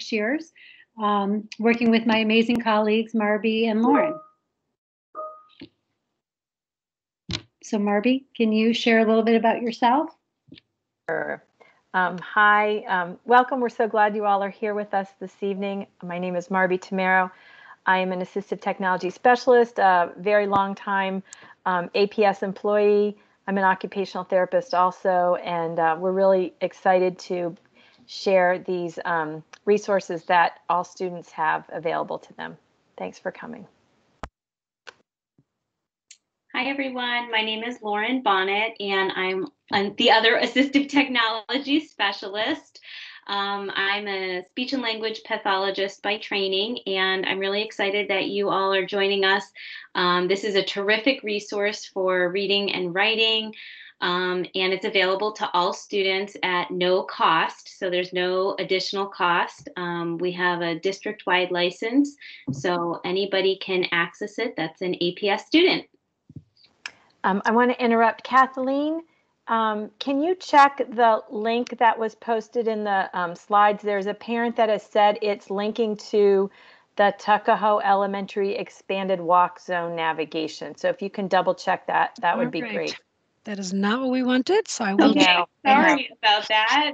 6 years, working with my amazing colleagues, Marbea and Lauren. So Marbea, can you share a little bit about yourself? Sure. Hi, welcome. We're so glad you all are here with us this evening. My name is Marbea Tammaro. I am an assistive technology specialist, a very long time APS employee. I'm an occupational therapist also, and we're really excited to share these resources that all students have available to them. Thanks for coming. Hi everyone, my name is Lauren Bonnet and I'm the other assistive technology specialist. I'm a speech and language pathologist by training, and I'm really excited that you all are joining us. This is a terrific resource for reading and writing, and it's available to all students at no cost, so there's no additional cost. We have a district-wide license, so anybody can access it that's an APS student. I want to interrupt Kathleen. Can you check the link that was posted in the slides? There's a parent that has said it's linking to the Tuckahoe Elementary Expanded Walk Zone navigation. So if you can double check that, that would be great. That is not what we wanted, so I will. Okay, sorry about that.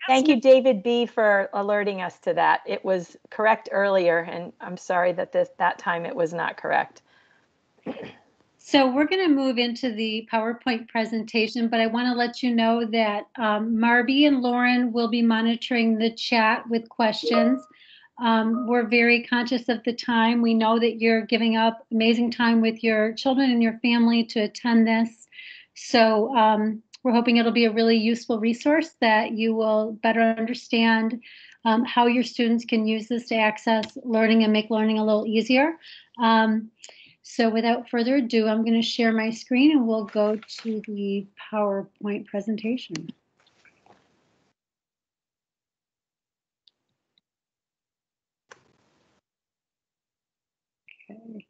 Thank you, David B, for alerting us to that. It was correct earlier, and I'm sorry that that time it was not correct. So we're going to move into the PowerPoint presentation, but I want to let you know that Marbea and Lauren will be monitoring the chat with questions. We're very conscious of the time. We know that you're giving up amazing time with your children and your family to attend this. So we're hoping it'll be a really useful resource that you will better understand how your students can use this to access learning and make learning a little easier. So without further ado, I'm going to share my screen and we'll go to the PowerPoint presentation. Okay.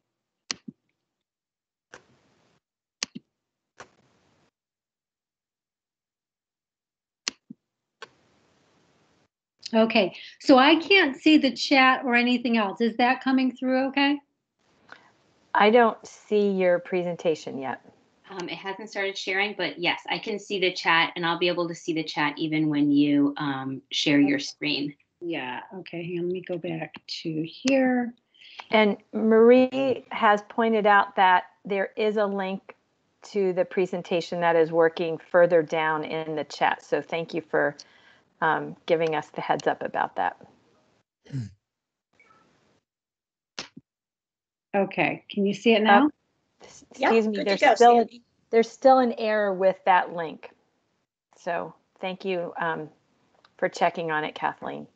Okay, so I can't see the chat or anything else. Is that coming through okay? I don't see your presentation yet. It hasn't started sharing, but yes, I can see the chat, and I'll be able to see the chat even when you share your screen. Yeah, okay, hang on, let me go back to here. And Marie has pointed out that there is a link to the presentation that is working further down in the chat. So thank you for giving us the heads up about that. Okay, can you see it now? Excuse me, there's still an error with that link. So thank you for checking on it, Kathleen.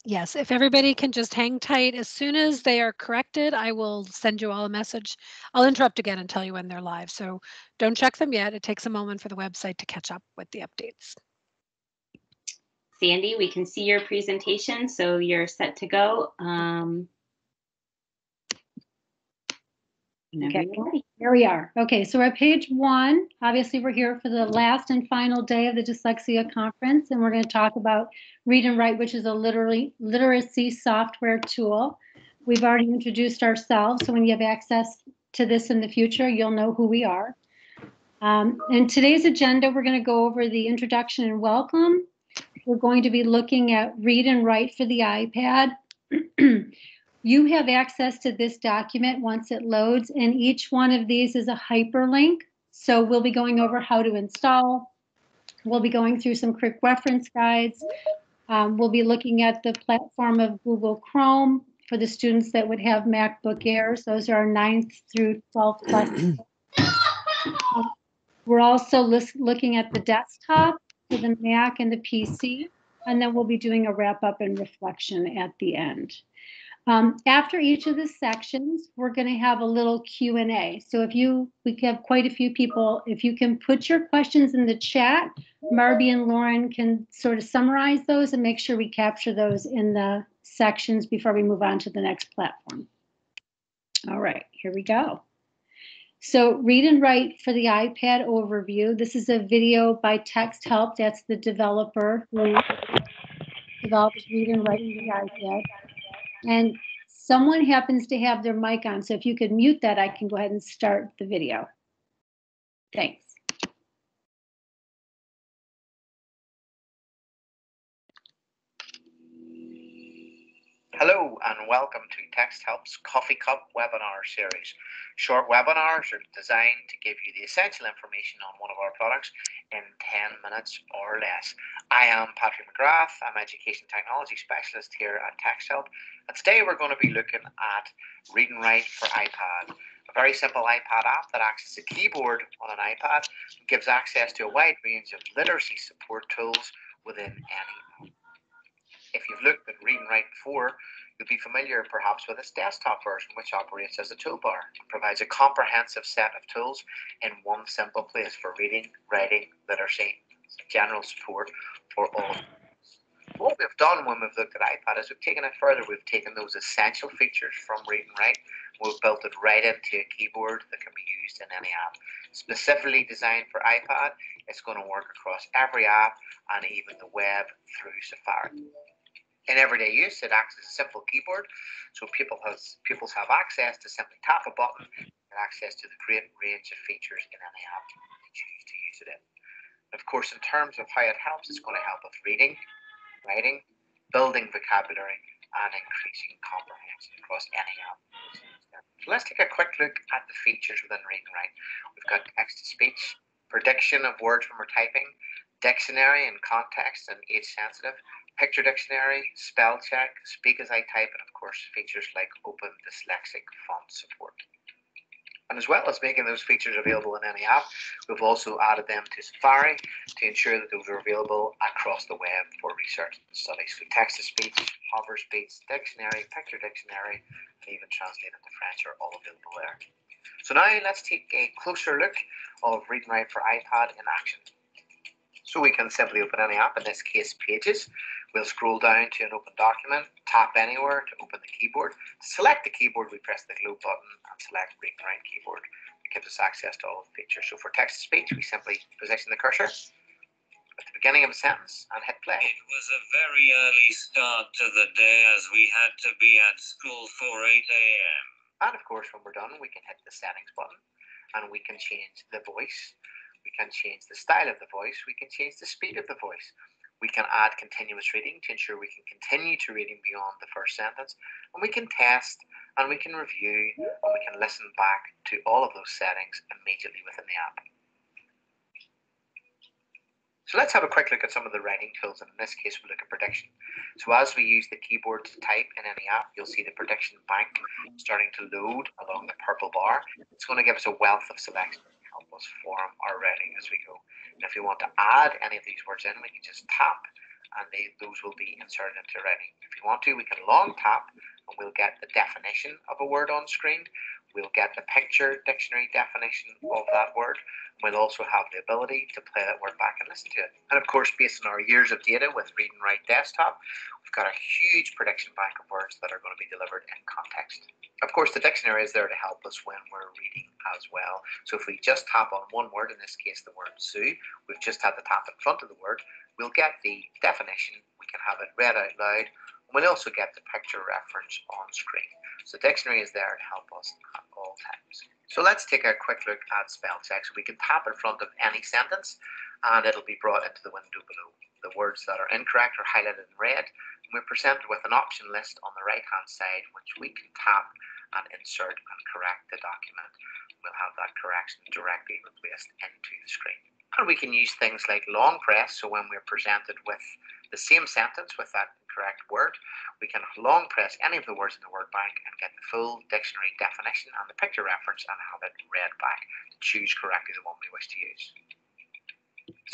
Yes, if everybody can just hang tight, as soon as they are corrected, I will send you all a message. I'll interrupt again and tell you when they're live. So don't check them yet. It takes a moment for the website to catch up with the updates. Sandy, we can see your presentation, so you're set to go. Okay, here we are. Okay, so we're at page 1. Obviously, we're here for the last and final day of the Dyslexia Conference, and we're going to talk about Read and Write, which is a literacy software tool. We've already introduced ourselves, so when you have access to this in the future, you'll know who we are. In today's agenda, we're going to go over the introduction and welcome. We're going to be looking at Read and Write for the iPad. You have access to this document once it loads, and each one of these is a hyperlink. So we'll be going over how to install. We'll be going through some quick reference guides. We'll be looking at the platform of Google Chrome for the students that would have MacBook Airs. Those are our 9th through 12th class. We're also looking at the desktop for the Mac and the PC, and then we'll be doing a wrap-up and reflection at the end. After each of the sections, we're going to have a little Q&A. So we have quite a few people. If you can put your questions in the chat, Marbea and Lauren can sort of summarize those and make sure we capture those in the sections before we move on to the next platform. All right, here we go. So Read and Write for the iPad overview. This is a video by Text Help. That's the developer who developed Read and Write for the iPad. And someone happens to have their mic on, so if you could mute that, I can go ahead and start the video. Thanks. Hello and welcome to Text Help's Coffee Cup webinar series. Short webinars are designed to give you the essential information on one of our products in 10 minutes or less. I am Patrick McGrath. I'm Education Technology Specialist here at Text Help. And today we're going to be looking at Read and Write for iPad. A very simple iPad app that acts as a keyboard on an iPad and gives access to a wide range of literacy support tools within any app. If you've looked at Read and Write before, you'll be familiar perhaps with its desktop version, which operates as a toolbar and provides a comprehensive set of tools in one simple place for reading, writing, literacy, general support for all. What we've done when we've looked at iPad is we've taken it further. We've taken those essential features from Read and Write. We've built it right into a keyboard that can be used in any app. Specifically designed for iPad, it's going to work across every app and even the web through Safari. In everyday use, it acts as a simple keyboard, so people have access to simply tap a button and access to the great range of features in any app they choose to use it in. Of course, in terms of how it helps, it's going to help with reading, writing, building vocabulary, and increasing comprehension across any app. So let's take a quick look at the features within Read and Write. We've got text-to-speech, prediction of words when we're typing, dictionary and context and age-sensitive, picture dictionary, spell check, speak as I type, and of course features like open dyslexic font support. And as well as making those features available in any app, we've also added them to Safari to ensure that those are available across the web for research and studies. So text-to-speech, hover speech, dictionary, picture dictionary, and even translate into French are all available there. So now let's take a closer look of Read and Write for iPad in action. So we can simply open any app, in this case Pages. We'll scroll down to an open document, tap anywhere to open the keyboard. To select the keyboard, we press the globe button and select Read and Write keyboard. It gives us access to all the features. So for text-to-speech, we simply position the cursor at the beginning of a sentence and hit play. It was a very early start to the day as we had to be at school for 8 a.m. And of course, when we're done, we can hit the settings button and we can change the voice. We can change the style of the voice. We can change the speed of the voice. We can add continuous reading to ensure we can continue to reading beyond the first sentence. And we can test and we can review and we can listen back to all of those settings immediately within the app. So let's have a quick look at some of the writing tools, and in this case we'll look at prediction. So as we use the keyboard to type in any app, you'll see the prediction bank starting to load along the purple bar. It's going to give us a wealth of selection to help us form our writing as we go. And if we want to add any of these words in, we can just tap and those will be inserted into writing. If you want to, we can long tap and we'll get the definition of a word on screen. We'll get the picture dictionary definition of that word. We'll also have the ability to play that word back and listen to it. And of course, based on our years of data with Read and Write Desktop, we've got a huge prediction bank of words that are going to be delivered in context. Of course, the dictionary is there to help us when we're reading as well. So if we just tap on one word, in this case the word zoo, we've just had the tap in front of the word, we'll get the definition, we can have it read out loud, and we'll also get the picture reference on screen. So the dictionary is there to help us at all times. So let's take a quick look at spell check. So we can tap in front of any sentence and it'll be brought into the window below. The words that are incorrect are highlighted in red, and we're presented with an option list on the right hand side which we can tap and insert and correct the document. We'll have that correction directly replaced into the screen. And we can use things like long press, so when we're presented with the same sentence with that correct word, we can long press any of the words in the word bank and get the full dictionary definition and the picture reference and have it read back to choose correctly the one we wish to use.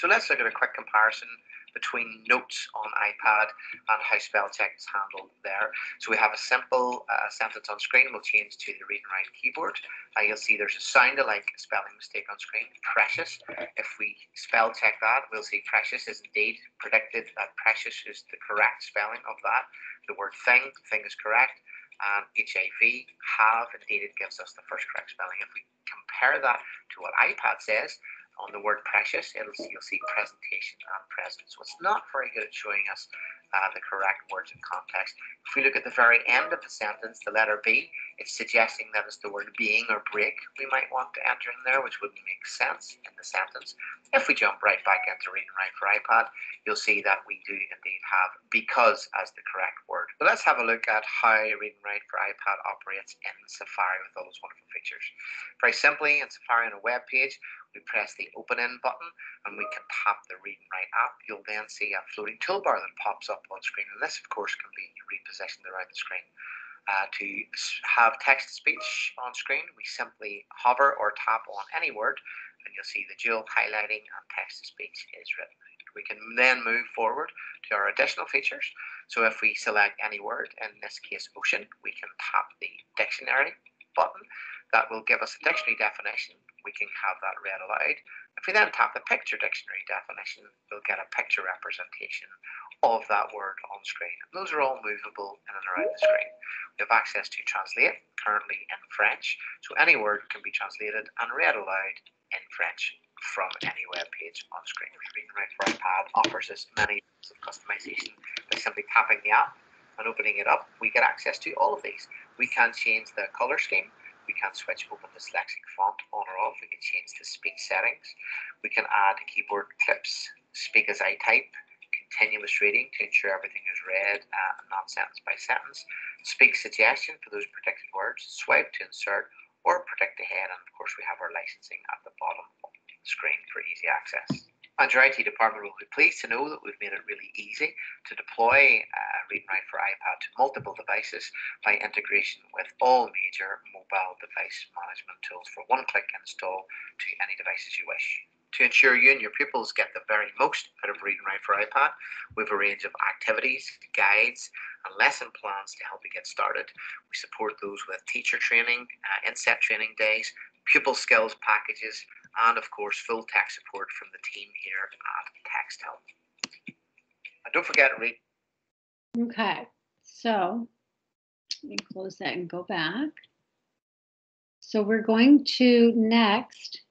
So let's look at a quick comparison between notes on iPad and how spell check is handled there. So we have a simple sentence on screen. We'll change to the Read and Write keyboard. You'll see there's a sound-alike spelling mistake on screen, precious. If we spell check that, we'll see precious is indeed predicted that precious is the correct spelling of that. The word thing is correct. And HIV, have, indeed it gives us the first correct spelling. If we compare that to what iPad says, on the word precious, you'll see presentation and present. So it's not very good at showing us the correct words in context. If we look at the very end of the sentence, the letter B, it's suggesting that it's the word being or break we might want to enter in there, which wouldn't make sense in the sentence. If we jump right back into Read and Write for iPad, you'll see that we do indeed have because as the correct word. But let's have a look at how Read and Write for iPad operates in Safari with all those wonderful features. Very simply, in Safari on a web page, we press the Open In button and we can tap the Read and Write app. You'll then see a floating toolbar that pops up on screen, and this, of course, can be repositioned around the screen. To have text-to-speech on screen, we simply hover or tap on any word, and you'll see the dual highlighting and text-to-speech is written. We can then move forward to our additional features. So if we select any word, in this case ocean, we can tap the dictionary button. That will give us a dictionary definition. We can have that read aloud. If we then tap the picture dictionary definition, we'll get a picture representation of that word on screen. And those are all movable in and around the screen. We have access to translate, currently in French, so any word can be translated and read aloud in French from any web page on screen. Read and Write for iPad offers us many ways of customization by simply tapping the app and opening it up. We get access to all of these. We can change the color scheme. We can switch open dyslexic font on or off. We can change the speech settings. We can add keyboard clips, speak as I type, continuous reading to ensure everything is read and not sentence by sentence, speak suggestion for those predicted words, swipe to insert, or predict ahead. And of course, we have our licensing at the bottom of the screen for easy access. And your IT department will be pleased to know that we've made it really easy to deploy Read and Write for iPad to multiple devices by integration with all major mobile device management tools for one-click install to any devices you wish. To ensure you and your pupils get the very most out of Read and Write for iPad, we have a range of activities, guides, and lesson plans to help you get started. We support those with teacher training, inset training days, pupil skills packages, and of course full tech support from the team here at Text Help. And don't forget to read. Okay, so let me close that and go back. So we're going to next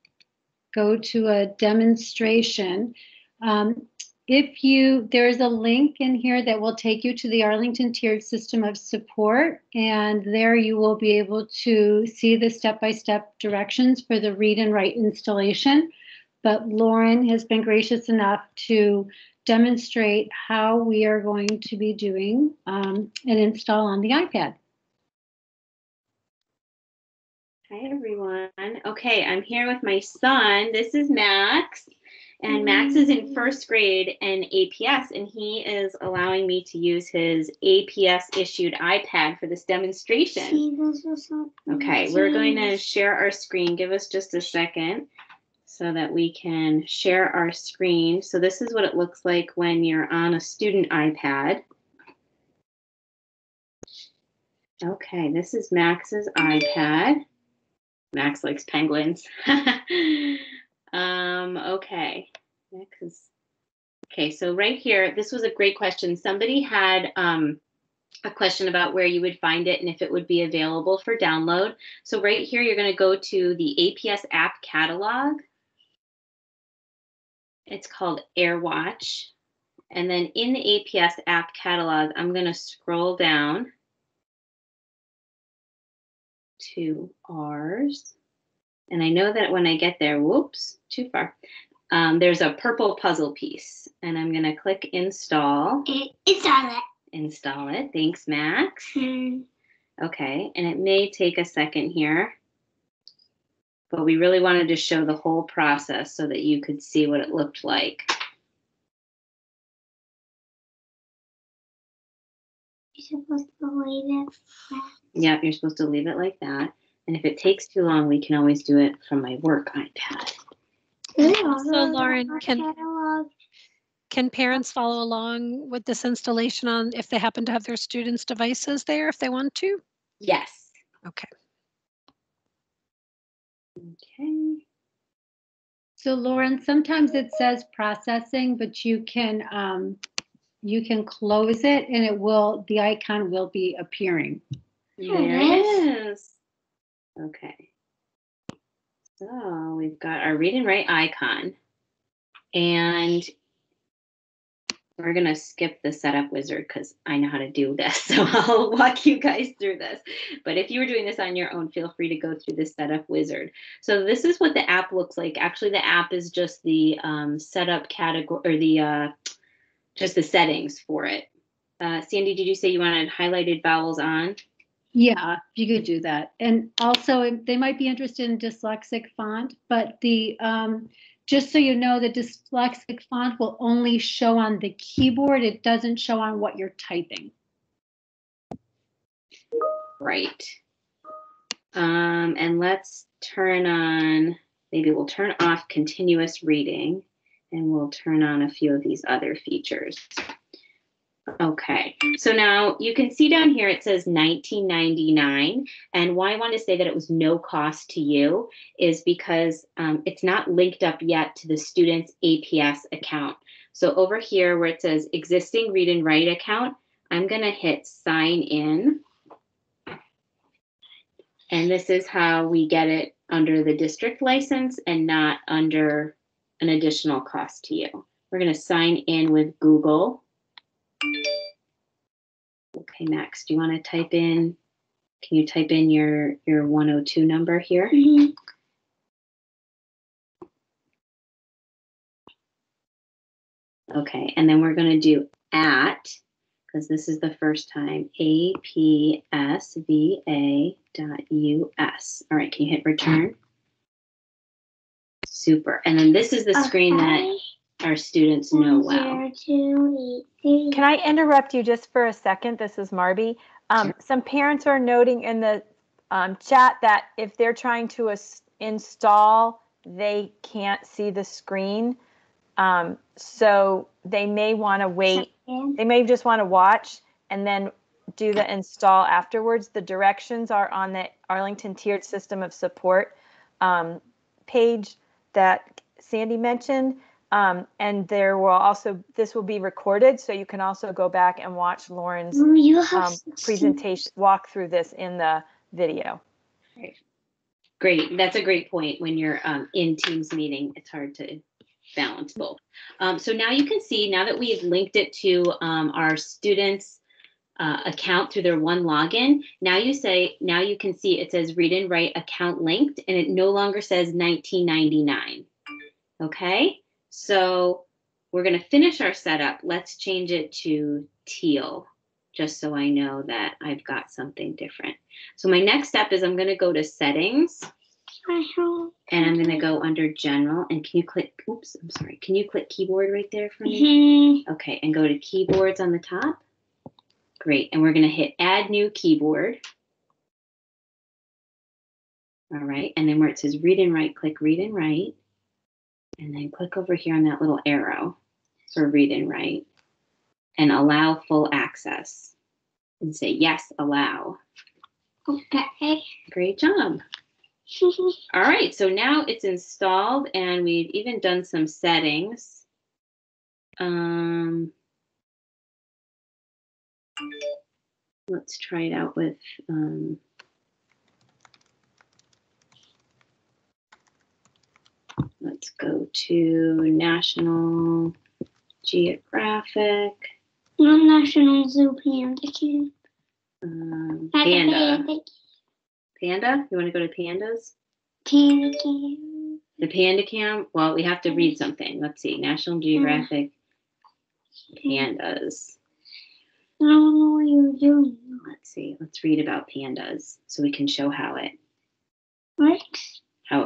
go to a demonstration. There's a link in here that will take you to the Arlington Tiered System of Support, and there you will be able to see the step-by-step directions for the Read and Write installation. But Lauren has been gracious enough to demonstrate how we are going to be doing an install on the iPad. Hi, everyone. Okay, I'm here with my son. This is Max. And Max is in first grade in APS, and he is allowing me to use his APS-issued iPad for this demonstration. Okay, we're going to share our screen. Give us just a second so that we can share our screen. So this is what it looks like when you're on a student iPad. Okay, this is Max's iPad. Max likes penguins. Okay. Okay, so right here, this was a great question. Somebody had a question about where you would find it and if it would be available for download. So right here, you're going to go to the APS app catalog. It's called AirWatch. And then in the APS app catalog, I'm going to scroll down to ours. And I know that when I get there, whoops, too far. There's a purple puzzle piece, and I'm going to click install. Install it. Install it. Thanks, Max. Okay, and it may take a second here, but we really wanted to show the whole process so that you could see what it looked like. You're supposed to leave it like that. Yep, you're supposed to leave it like that. And if it takes too long, we can always do it from my work iPad. So Lauren, can parents follow along with this installation on if they happen to have their students' devices there if they want to? Yes. Okay. Okay. So Lauren, sometimes it says processing, but you can close it and the icon will be appearing. There it is. Okay. So we've got our Read and Write icon. And we're going to skip the setup wizard because I know how to do this. So I'll walk you guys through this. But if you were doing this on your own, feel free to go through the setup wizard. So this is what the app looks like. Actually, the app is just the setup category, or the just the settings for it. Sandy, did you say you wanted highlighted vowels on? Yeah, you could do that. And also, they might be interested in dyslexic font, but the just so you know, the dyslexic font will only show on the keyboard. It doesn't show on what you're typing. Right. And let's turn on, maybe we'll turn off continuous reading, and we'll turn on a few of these other features. Okay, so now you can see down here it says $19.99, and why I want to say that it was no cost to you is because it's not linked up yet to the student's APS account. So over here where it says existing Read and Write account, I'm going to hit sign in, and this is how we get it under the district license and not under an additional cost to you. We're going to sign in with Google. Okay, Max, do you want to type in, can you type in your 102 number here? Mm-hmm. Okay, and then we're going to do at, because this is the first time, apsva.us. All right, can you hit return? Super. And then this is the screen that our students know well. 0283. Can I interrupt you just for a second? This is Marbea. Sure. Some parents are noting in the chat that if they're trying to install, they can't see the screen. So they may want to wait. They may just want to watch and then do the install afterwards. The directions are on the Arlington Tiered System of Support page that Sandy mentioned. And there will also, this will be recorded, so you can also go back and watch Lauren's presentation, walk through this in the video. Great. That's a great point. When you're in Teams meeting, it's hard to balance both. So now you can see, now that we've linked it to our students' account through their one login, now you can see it says Read and Write account linked, and it no longer says $19.99. Okay, so we're going to finish our setup. Let's change it to teal, just so I know that I've got something different. So my next step is I'm going to go to settings, and I'm going to go under general, and can you click, oops, I'm sorry, can you click keyboard right there for me? Mm-hmm. Okay, and go to keyboards on the top. Great, and we're going to hit add new keyboard. All right, and then where it says Read and Write, click Read and Write. And then click over here on that little arrow for Read and Write and allow full access. And say, yes, allow. Okay. Great job. All right, so now it's installed and we've even done some settings. Let's try it out with let's go to National Geographic. National Zoo Panda Camp. Panda. Panda? You want to go to pandas? Panda Camp. The Panda Camp? Well, we have to read something. Let's see. National Geographic pandas. I don't know what you're doing. Let's see. Let's read about pandas so we can show how it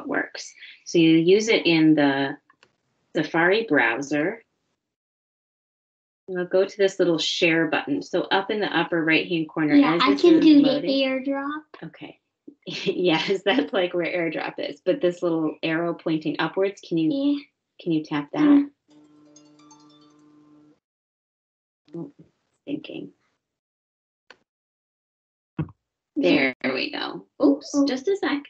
works. So you use it in the Safari browser. We'll go to this little share button. So up in the upper right-hand corner. Yeah, I can do loading, the airdrop. Okay. Yes, that's like where airdrop is. But this little arrow pointing upwards, can you tap that? Yeah. Oh, thinking. There we go. Oops, just a sec.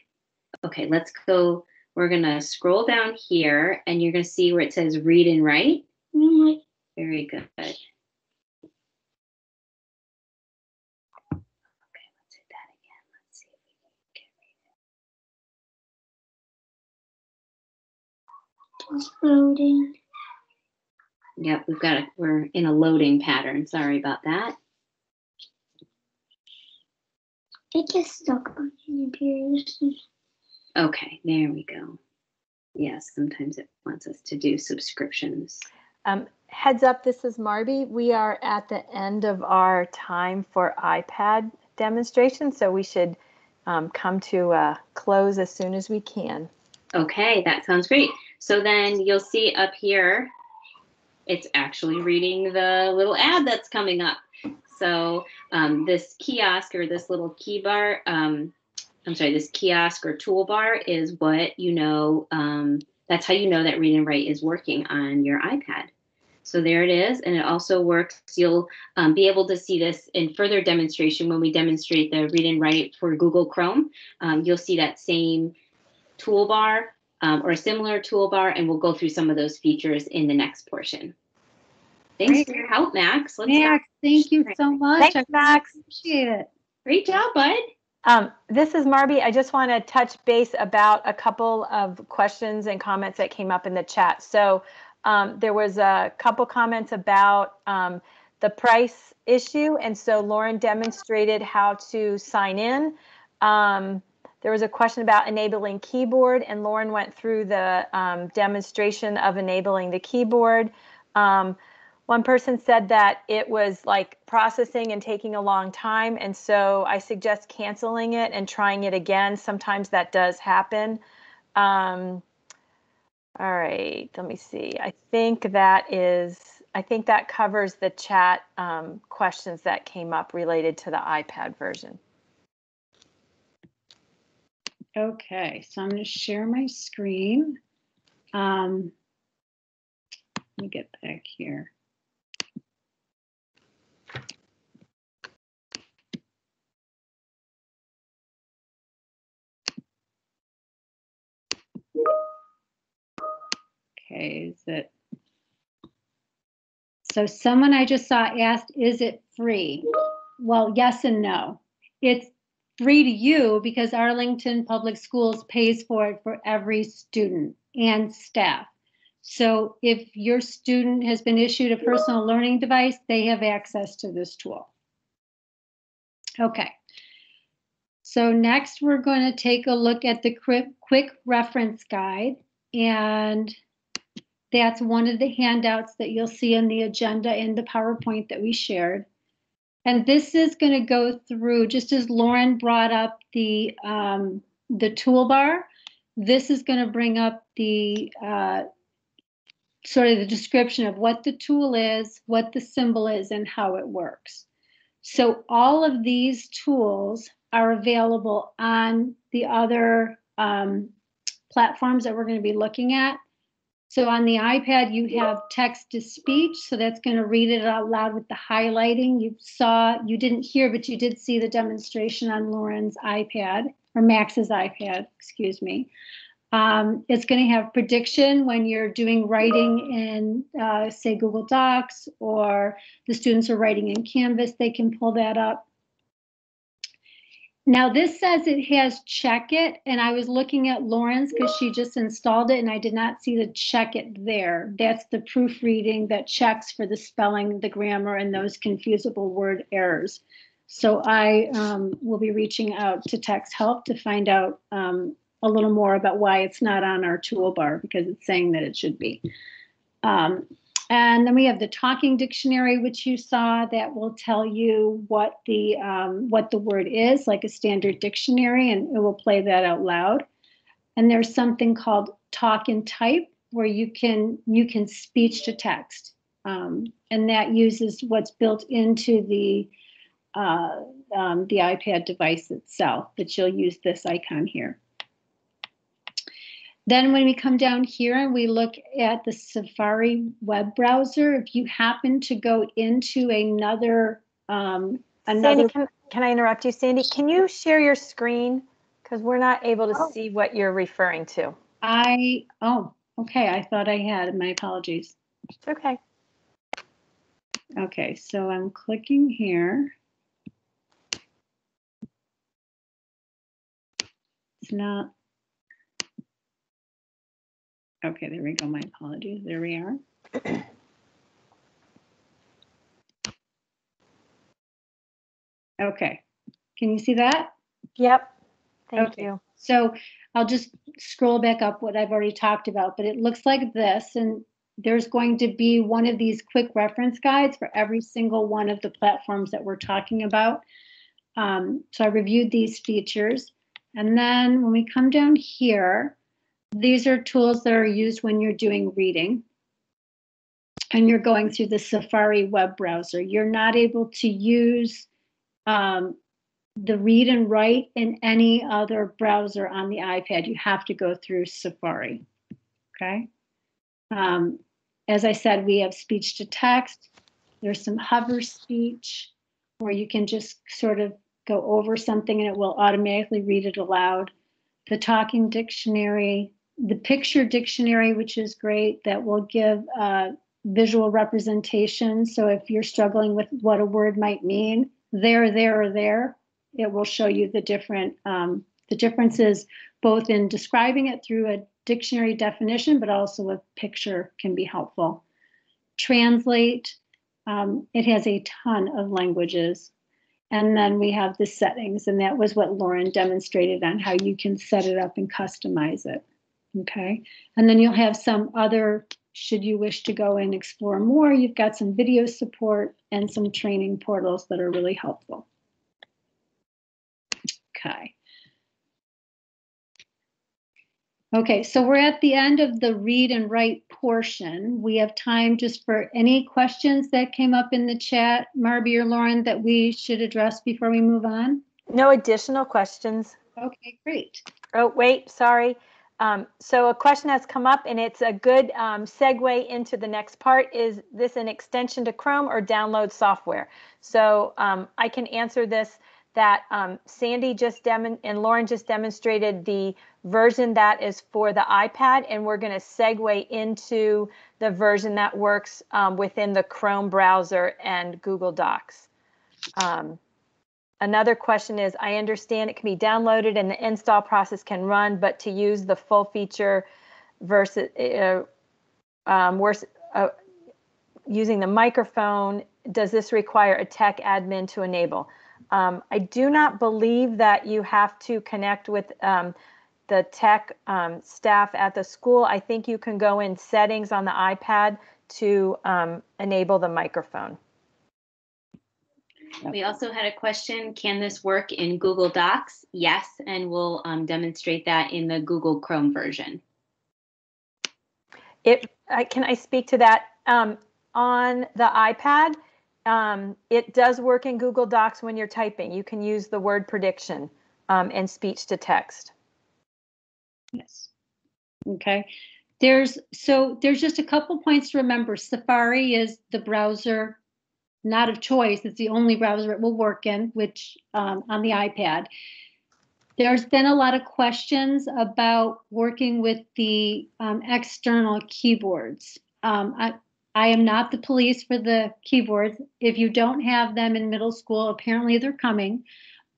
Okay, let's go. We're going to scroll down here, and you're going to see where it says Read and Write. Mm-hmm. Very good. Okay, let's hit that again. Let's see if we can get Just loading. Yep, we're in a loading pattern. Sorry about that. It gets stuck on the appears. Okay, there we go. Yes, sometimes it wants us to do subscriptions. Heads up, this is Marbea. We are at the end of our time for iPad demonstration, so we should come to a close as soon as we can. Okay, that sounds great. So then you'll see up here, it's actually reading the little ad that's coming up. So this kiosk or this little key bar, this kiosk or toolbar is what you know, that's how you know that Read and Write is working on your iPad. So there it is, and it also works. You'll be able to see this in further demonstration when we demonstrate the Read and Write for Google Chrome. You'll see that same toolbar or a similar toolbar, and we'll go through some of those features in the next portion. Thanks for your help, Max. Max, thank you so much. Thanks, Max. Appreciate it. Great job, bud. This is Marbea. I just want to touch base about a couple of questions and comments that came up in the chat. So there was a couple comments about the price issue, and so Lauren demonstrated how to sign in. There was a question about enabling keyboard, and Lauren went through the demonstration of enabling the keyboard. One person said that it was like processing and taking a long time, and so I suggest canceling it and trying it again. Sometimes that does happen. All right, let me see. I think that covers the chat questions that came up related to the iPad version. Okay, so I'm going to share my screen. Let me get back here. Okay, is it? So someone I just saw asked, is it free? Well, yes and no. It's free to you because Arlington Public Schools pays for it for every student and staff. So if your student has been issued a personal learning device, they have access to this tool. Okay. So next we're going to take a look at the quick reference guide, and that's one of the handouts that you'll see in the agenda in the PowerPoint that we shared. And this is going to go through, just as Lauren brought up the toolbar, this is going to bring up the sort of the description of what the tool is, what the symbol is, and how it works. So all of these tools are available on the other platforms that we're going to be looking at. So on the iPad, you have text to speech. So that's going to read it out loud with the highlighting. You didn't hear, but you did see the demonstration on Lauren's iPad, or Max's iPad, excuse me. It's going to have prediction when you're doing writing in, say, Google Docs, or the students are writing in Canvas, they can pull that up. Now this says it has check it, and I was looking at Lauren's because she just installed it and I did not see the check it there. That's the proofreading that checks for the spelling, the grammar, and those confusable word errors. So I will be reaching out to Text Help to find out a little more about why it's not on our toolbar, because it's saying that it should be. And then we have the talking dictionary, which you saw, that will tell you what the word is, like a standard dictionary, and it will play that out loud. And there's something called talk and type, where you can speech to text, and that uses what's built into the iPad device itself. But you'll use this icon here. Then when we come down here and we look at the Safari web browser, if you happen to go into another Sandy, can I interrupt you, Sandy? Can you share your screen? Because we're not able to see what you're referring to. Okay. I thought I had. My apologies. It's okay. Okay, so I'm clicking here. It's not. Okay, there we go. My apologies. There we are. Okay. Can you see that? Yep. Thank Okay. you. So I'll just scroll back up what I've already talked about, but it looks like this, and there's going to be one of these quick reference guides for every single one of the platforms that we're talking about. So I reviewed these features. And then when we come down here, these are tools that are used when you're doing reading and you're going through the Safari web browser. You're not able to use the Read and Write in any other browser on the iPad. You have to go through Safari, okay? As I said, we have speech to text. There's some hover speech where you can just sort of go over something and it will automatically read it aloud. The talking dictionary, the picture dictionary, which is great, that will give visual representation. So if you're struggling with what a word might mean, there, or there, it will show you the differences both in describing it through a dictionary definition, but also a picture can be helpful. Translate, it has a ton of languages. And then we have the settings, and that was what Lauren demonstrated on how you can set it up and customize it. Okay. And then you'll have some other, should you wish to go and explore more, you've got some video support and some training portals that are really helpful. Okay. Okay, so we're at the end of the read and write portion. We have time just for any questions that came up in the chat, Marbea or Lauren, that we should address before we move on. No additional questions. Okay, great. Oh, wait, sorry. So a question has come up, and it's a good segue into the next part. Is this an extension to Chrome or download software? So I can answer this, that Sandy and Lauren just demonstrated the version that is for the iPad, and we're going to segue into the version that works within the Chrome browser and Google Docs. Another question is, I understand it can be downloaded and the install process can run, but to use the full feature versus using the microphone, does this require a tech admin to enable? I do not believe that you have to connect with the tech staff at the school. I think you can go in settings on the iPad to enable the microphone. We also had a question, can this work in Google Docs? Yes, and we'll demonstrate that in the Google Chrome version. Can I speak to that? On the iPad, it does work in Google Docs when you're typing. You can use the word prediction and speech to text. Yes. Okay. There's just a couple points to remember. Safari is the browser not of choice. It's the only browser it will work in, which on the iPad. There's been a lot of questions about working with the external keyboards. I am not the police for the keyboards. If you don't have them in middle school, apparently they're coming.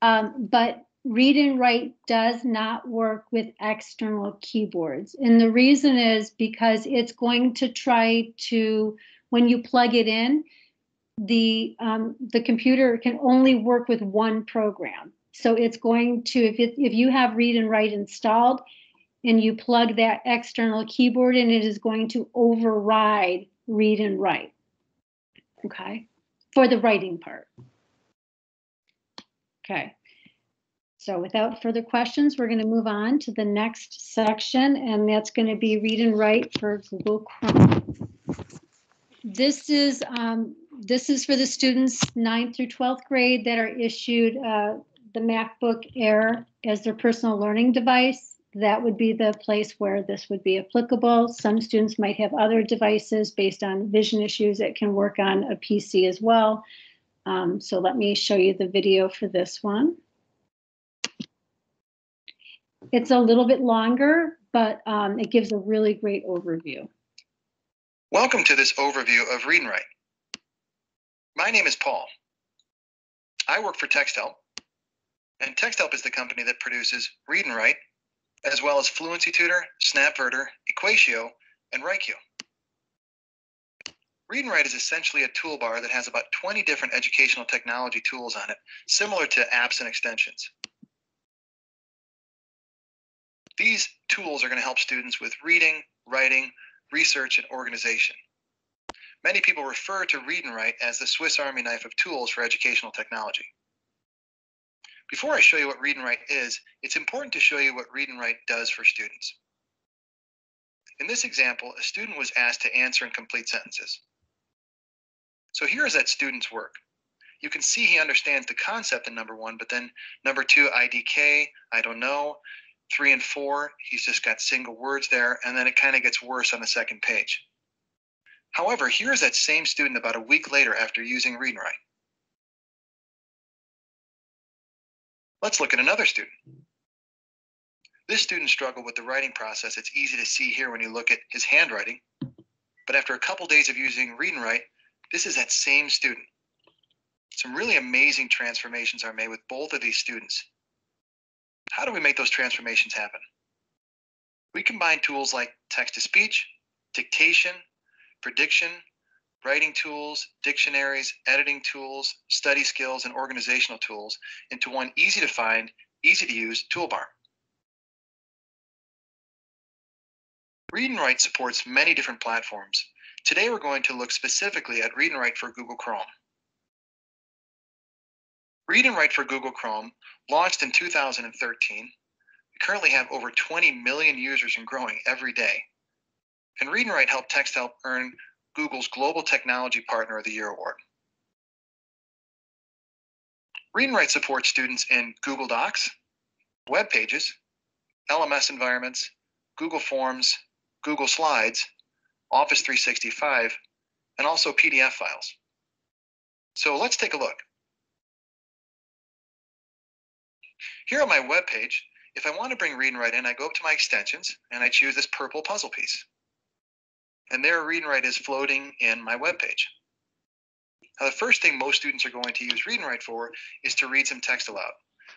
But Read and Write does not work with external keyboards. And the reason is because it's going to try to, when you plug it in, the computer can only work with one program. So it's going to, if you have Read and Write installed and you plug that external keyboard in, it is going to override Read and Write, okay, for the writing part. Okay, so without further questions, we're going to move on to the next section, and that's going to be Read and Write for Google Chrome. This is for the students 9th through 12th grade that are issued the MacBook Air as their personal learning device. That would be the place where this would be applicable. Some students might have other devices based on vision issues that can work on a PC as well. So let me show you the video for this one. It's a little bit longer, but it gives a really great overview. Welcome to this overview of Read and Write. My name is Paul. I work for Text Help, and Text Help is the company that produces Read and Write, as well as Fluency Tutor, Snapverter, Equatio, and Writecue. Read&Write is essentially a toolbar that has about 20 different educational technology tools on it, similar to apps and extensions. These tools are going to help students with reading, writing, research, and organization. Many people refer to Read&Write as the Swiss Army knife of tools for educational technology. Before I show you what Read&Write is, it's important to show you what Read&Write does for students. In this example, a student was asked to answer and complete sentences. So here is that student's work. You can see he understands the concept in number 1, but then number 2, IDK, I don't know. 3 and 4, he's just got single words there, and then it kind of gets worse on the second page. However, here's that same student about a week later after using Read&Write. Let's look at another student. This student struggled with the writing process. It's easy to see here when you look at his handwriting. But after a couple days of using Read&Write, this is that same student. Some really amazing transformations are made with both of these students. How do we make those transformations happen? We combine tools like text-to-speech, dictation, prediction, writing tools, dictionaries, editing tools, study skills, and organizational tools into one easy-to-find, easy-to-use toolbar. Read&Write supports many different platforms. Today we're going to look specifically at Read&Write for Google Chrome. Read&Write for Google Chrome launched in 2013. We currently have over 20 million users and growing every day. And Read&Write helped TextHelp earn Google's Global Technology Partner of the Year award. Read&Write supports students in Google Docs, web pages, LMS environments, Google Forms, Google Slides, Office 365, and also PDF files. So let's take a look. Here on my web page, if I want to bring Read&Write in, I go up to my extensions and I choose this purple puzzle piece. And there Read&Write is floating in my web page. Now, the first thing most students are going to use Read&Write for is to read some text aloud.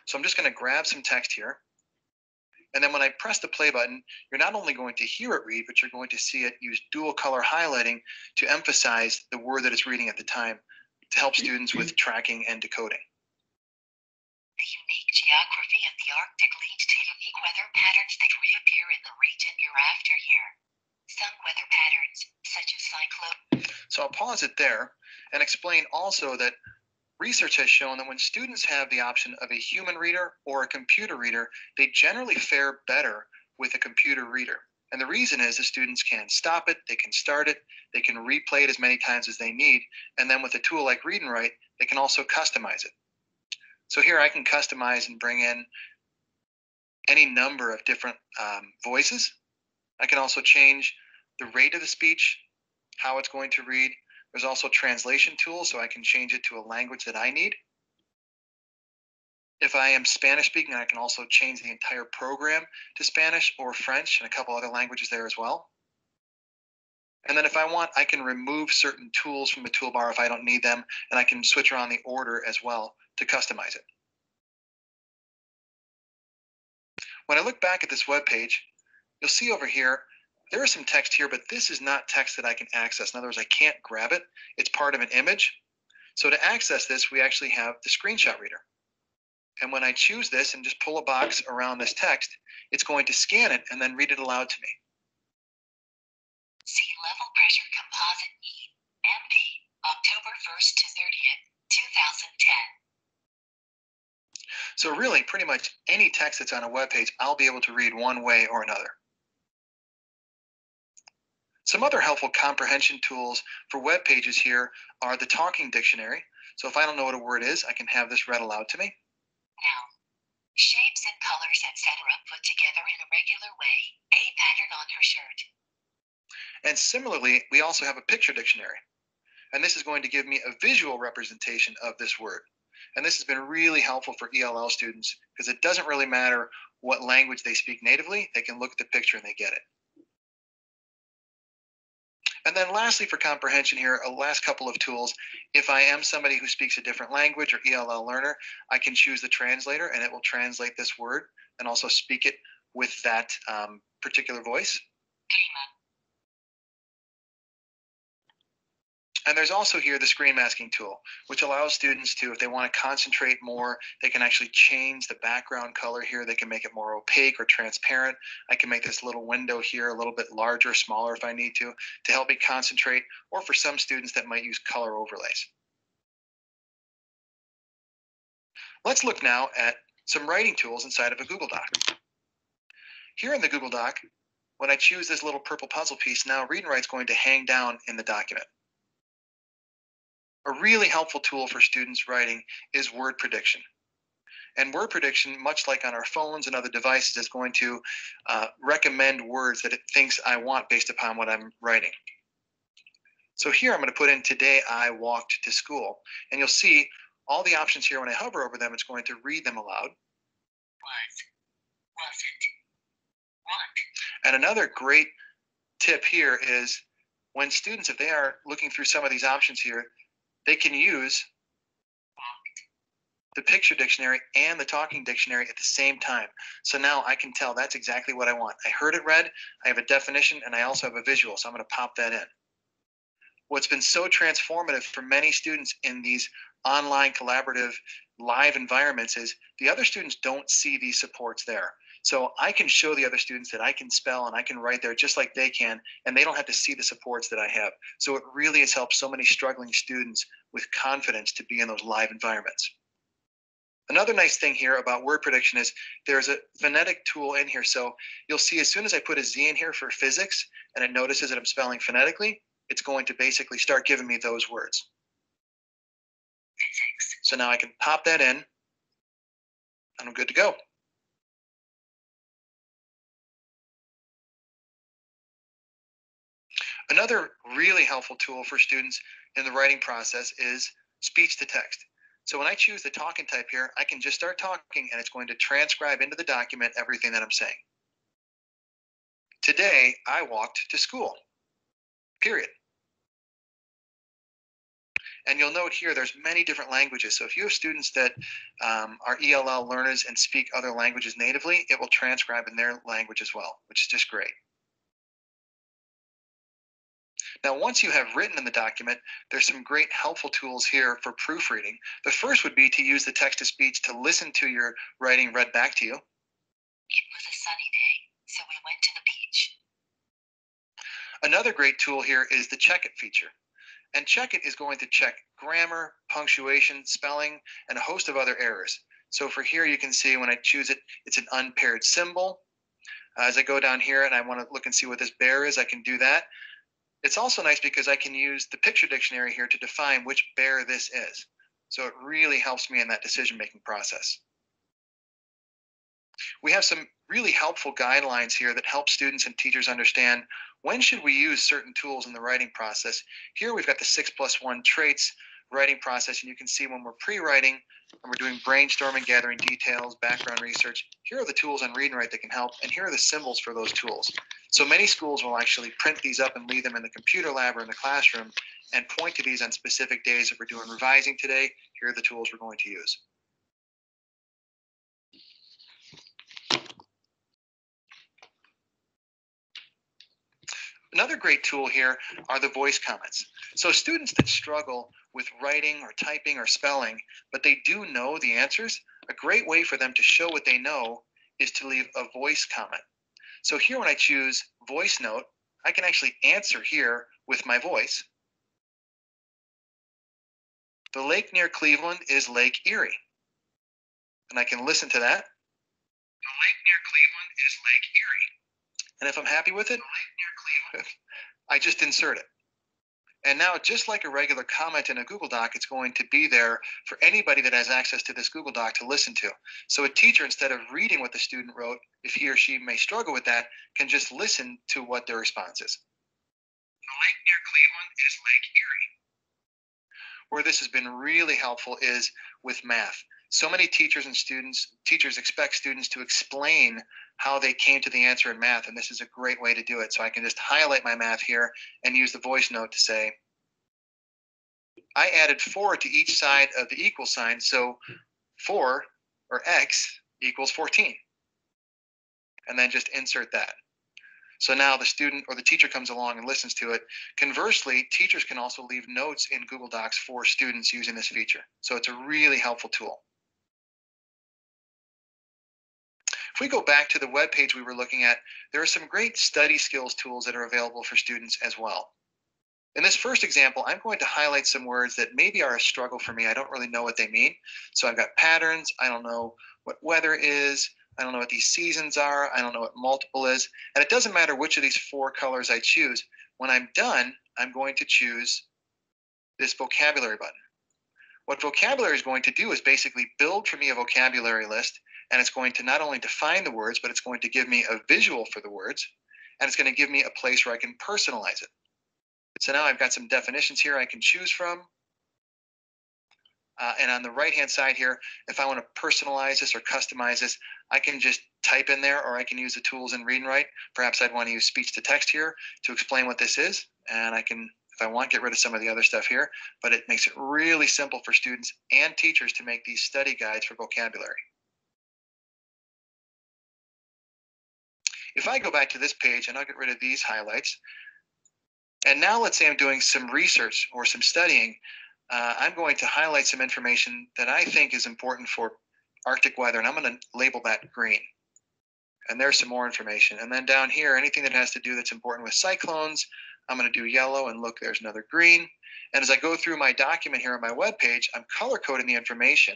So I'm just going to grab some text here. And then when I press the play button, you're not only going to hear it read, but you're going to see it use dual color highlighting to emphasize the word that it's reading at the time to help students with tracking and decoding. The unique geography of the Arctic leads to unique weather patterns that reappear in the region year after year. Some weather patterns, such as cyclone. So I'll pause it there and explain also that research has shown that when students have the option of a human reader or a computer reader, they generally fare better with a computer reader. And the reason is the students can stop it, they can start it, they can replay it as many times as they need, and then with a tool like Read&Write, they can also customize it. So here I can customize and bring in any number of different voices. I can also change the rate of the speech, how it's going to read. There's also translation tools, so I can change it to a language that I need. If I am Spanish speaking, I can also change the entire program to Spanish or French and a couple other languages there as well. And then if I want, I can remove certain tools from the toolbar if I don't need them, and I can switch around the order as well to customize it. When I look back at this web page, you'll see over here, there is some text here, but this is not text that I can access. In other words, I can't grab it. It's part of an image. So to access this, we actually have the screenshot reader. And when I choose this and just pull a box around this text, it's going to scan it and then read it aloud to me. Sea level pressure composite need, MP, October 1st to 30th, 2010. So really, pretty much any text that's on a web page, I'll be able to read one way or another. Some other helpful comprehension tools for web pages here are the talking dictionary. So if I don't know what a word is, I can have this read aloud to me. Now, shapes and colors, etc. put together in a regular way, a pattern on her shirt. And similarly, we also have a picture dictionary. And this is going to give me a visual representation of this word. And this has been really helpful for ELL students because it doesn't really matter what language they speak natively. They can look at the picture and they get it. And then lastly, for comprehension here, a last couple of tools. If I am somebody who speaks a different language or ELL learner, I can choose the translator and it will translate this word and also speak it with that particular voice. And there's also here the screen masking tool, which allows students to, if they want to concentrate more, they can actually change the background color here. They can make it more opaque or transparent. I can make this little window here a little bit larger, smaller if I need to help me concentrate, or for some students that might use color overlays. Let's look now at some writing tools inside of a Google Doc. Here in the Google Doc, when I choose this little purple puzzle piece, now Read and Write is going to hang down in the document. A really helpful tool for students writing is word prediction. And word prediction, much like on our phones and other devices, is going to recommend words that it thinks I want based upon what I'm writing. So here I'm going to put in "today I walked to school," and you'll see all the options here. When I hover over them, it's going to read them aloud. Was, wasn't, want. And another great tip here is when students, if they are looking through some of these options here, they can use the picture dictionary and the talking dictionary at the same time. So now I can tell that's exactly what I want. I heard it read, I have a definition, and I also have a visual, so I'm going to pop that in. What's been so transformative for many students in these online collaborative live environments is the other students don't see these supports there. So I can show the other students that I can spell and I can write there just like they can, and they don't have to see the supports that I have. So it really has helped so many struggling students with confidence to be in those live environments. Another nice thing here about word prediction is there's a phonetic tool in here. So you'll see as soon as I put a Z in here for physics and it notices that I'm spelling phonetically, it's going to basically start giving me those words. Physics. So now I can pop that in and I'm good to go. Another really helpful tool for students in the writing process is speech to text. So when I choose the talk and type here, I can just start talking and it's going to transcribe into the document everything that I'm saying. Today, I walked to school, period. And you'll note here there's many different languages. So if you have students that are ELL learners and speak other languages natively, it will transcribe in their language as well, which is just great. Now, once you have written in the document, there's some great helpful tools here for proofreading. The first would be to use the text-to-speech to listen to your writing read back to you. It was a sunny day, so we went to the beach. Another great tool here is the Check It feature. And Check It is going to check grammar, punctuation, spelling, and a host of other errors. So for here, you can see when I choose it, it's an unpaired symbol. As I go down here and I want to look and see what this bear is, I can do that. It's also nice because I can use the picture dictionary here to define which bear this is. So it really helps me in that decision-making process. We have some really helpful guidelines here that help students and teachers understand when should we use certain tools in the writing process. Here we've got the 6+1 traits writing process, and you can see when we're pre-writing and we're doing brainstorming, gathering details, background research, here are the tools on Read and Write that can help, and here are the symbols for those tools. So many schools will actually print these up and leave them in the computer lab or in the classroom and point to these on specific days. If we're doing revising today, here are the tools we're going to use. Another great tool here are the voice comments. So students that struggle with writing or typing or spelling, but they do know the answers, a great way for them to show what they know is to leave a voice comment. So here when I choose voice note, I can actually answer here with my voice. The lake near Cleveland is Lake Erie. And I can listen to that. The lake near Cleveland is Lake Erie. And if I'm happy with it, I just insert it. And now, just like a regular comment in a Google Doc, it's going to be there for anybody that has access to this Google Doc to listen to. So a teacher, instead of reading what the student wrote, if he or she may struggle with that, can just listen to what their response is. The lake near Cleveland is Lake Erie. Where this has been really helpful is with math. So many teachers expect students to explain how they came to the answer in math, and this is a great way to do it. So I can just highlight my math here and use the voice note to say, I added 4 to each side of the equal sign, so 4, or x, equals 14. And then just insert that. So now the student or the teacher comes along and listens to it. Conversely, teachers can also leave notes in Google Docs for students using this feature. So it's a really helpful tool. If we go back to the web page we were looking at, there are some great study skills tools that are available for students as well. In this first example, I'm going to highlight some words that maybe are a struggle for me. I don't really know what they mean. So I've got patterns. I don't know what weather is. I don't know what these seasons are. I don't know what multiple is. And it doesn't matter which of these 4 colors I choose. When I'm done, I'm going to choose this vocabulary button. What vocabulary is going to do is basically build for me a vocabulary list, and it's going to not only define the words, but it's going to give me a visual for the words, and it's going to give me a place where I can personalize it. So now I've got some definitions here I can choose from. And on the right-hand side here, if I want to personalize this or customize this, I can just type in there, or I can use the tools in Read&Write. Perhaps I'd want to use speech to text here to explain what this is. And I can, if I want, get rid of some of the other stuff here. But it makes it really simple for students and teachers to make these study guides for vocabulary. If I go back to this page, and I'll get rid of these highlights. And now let's say I'm doing some research or some studying. I'm going to highlight some information that I think is important for Arctic weather, and I'm going to label that green. And there's some more information. And then down here, anything that has to do that's important with cyclones, I'm going to do yellow, and look, there's another green. And as I go through my document here on my web page, I'm color coding the information.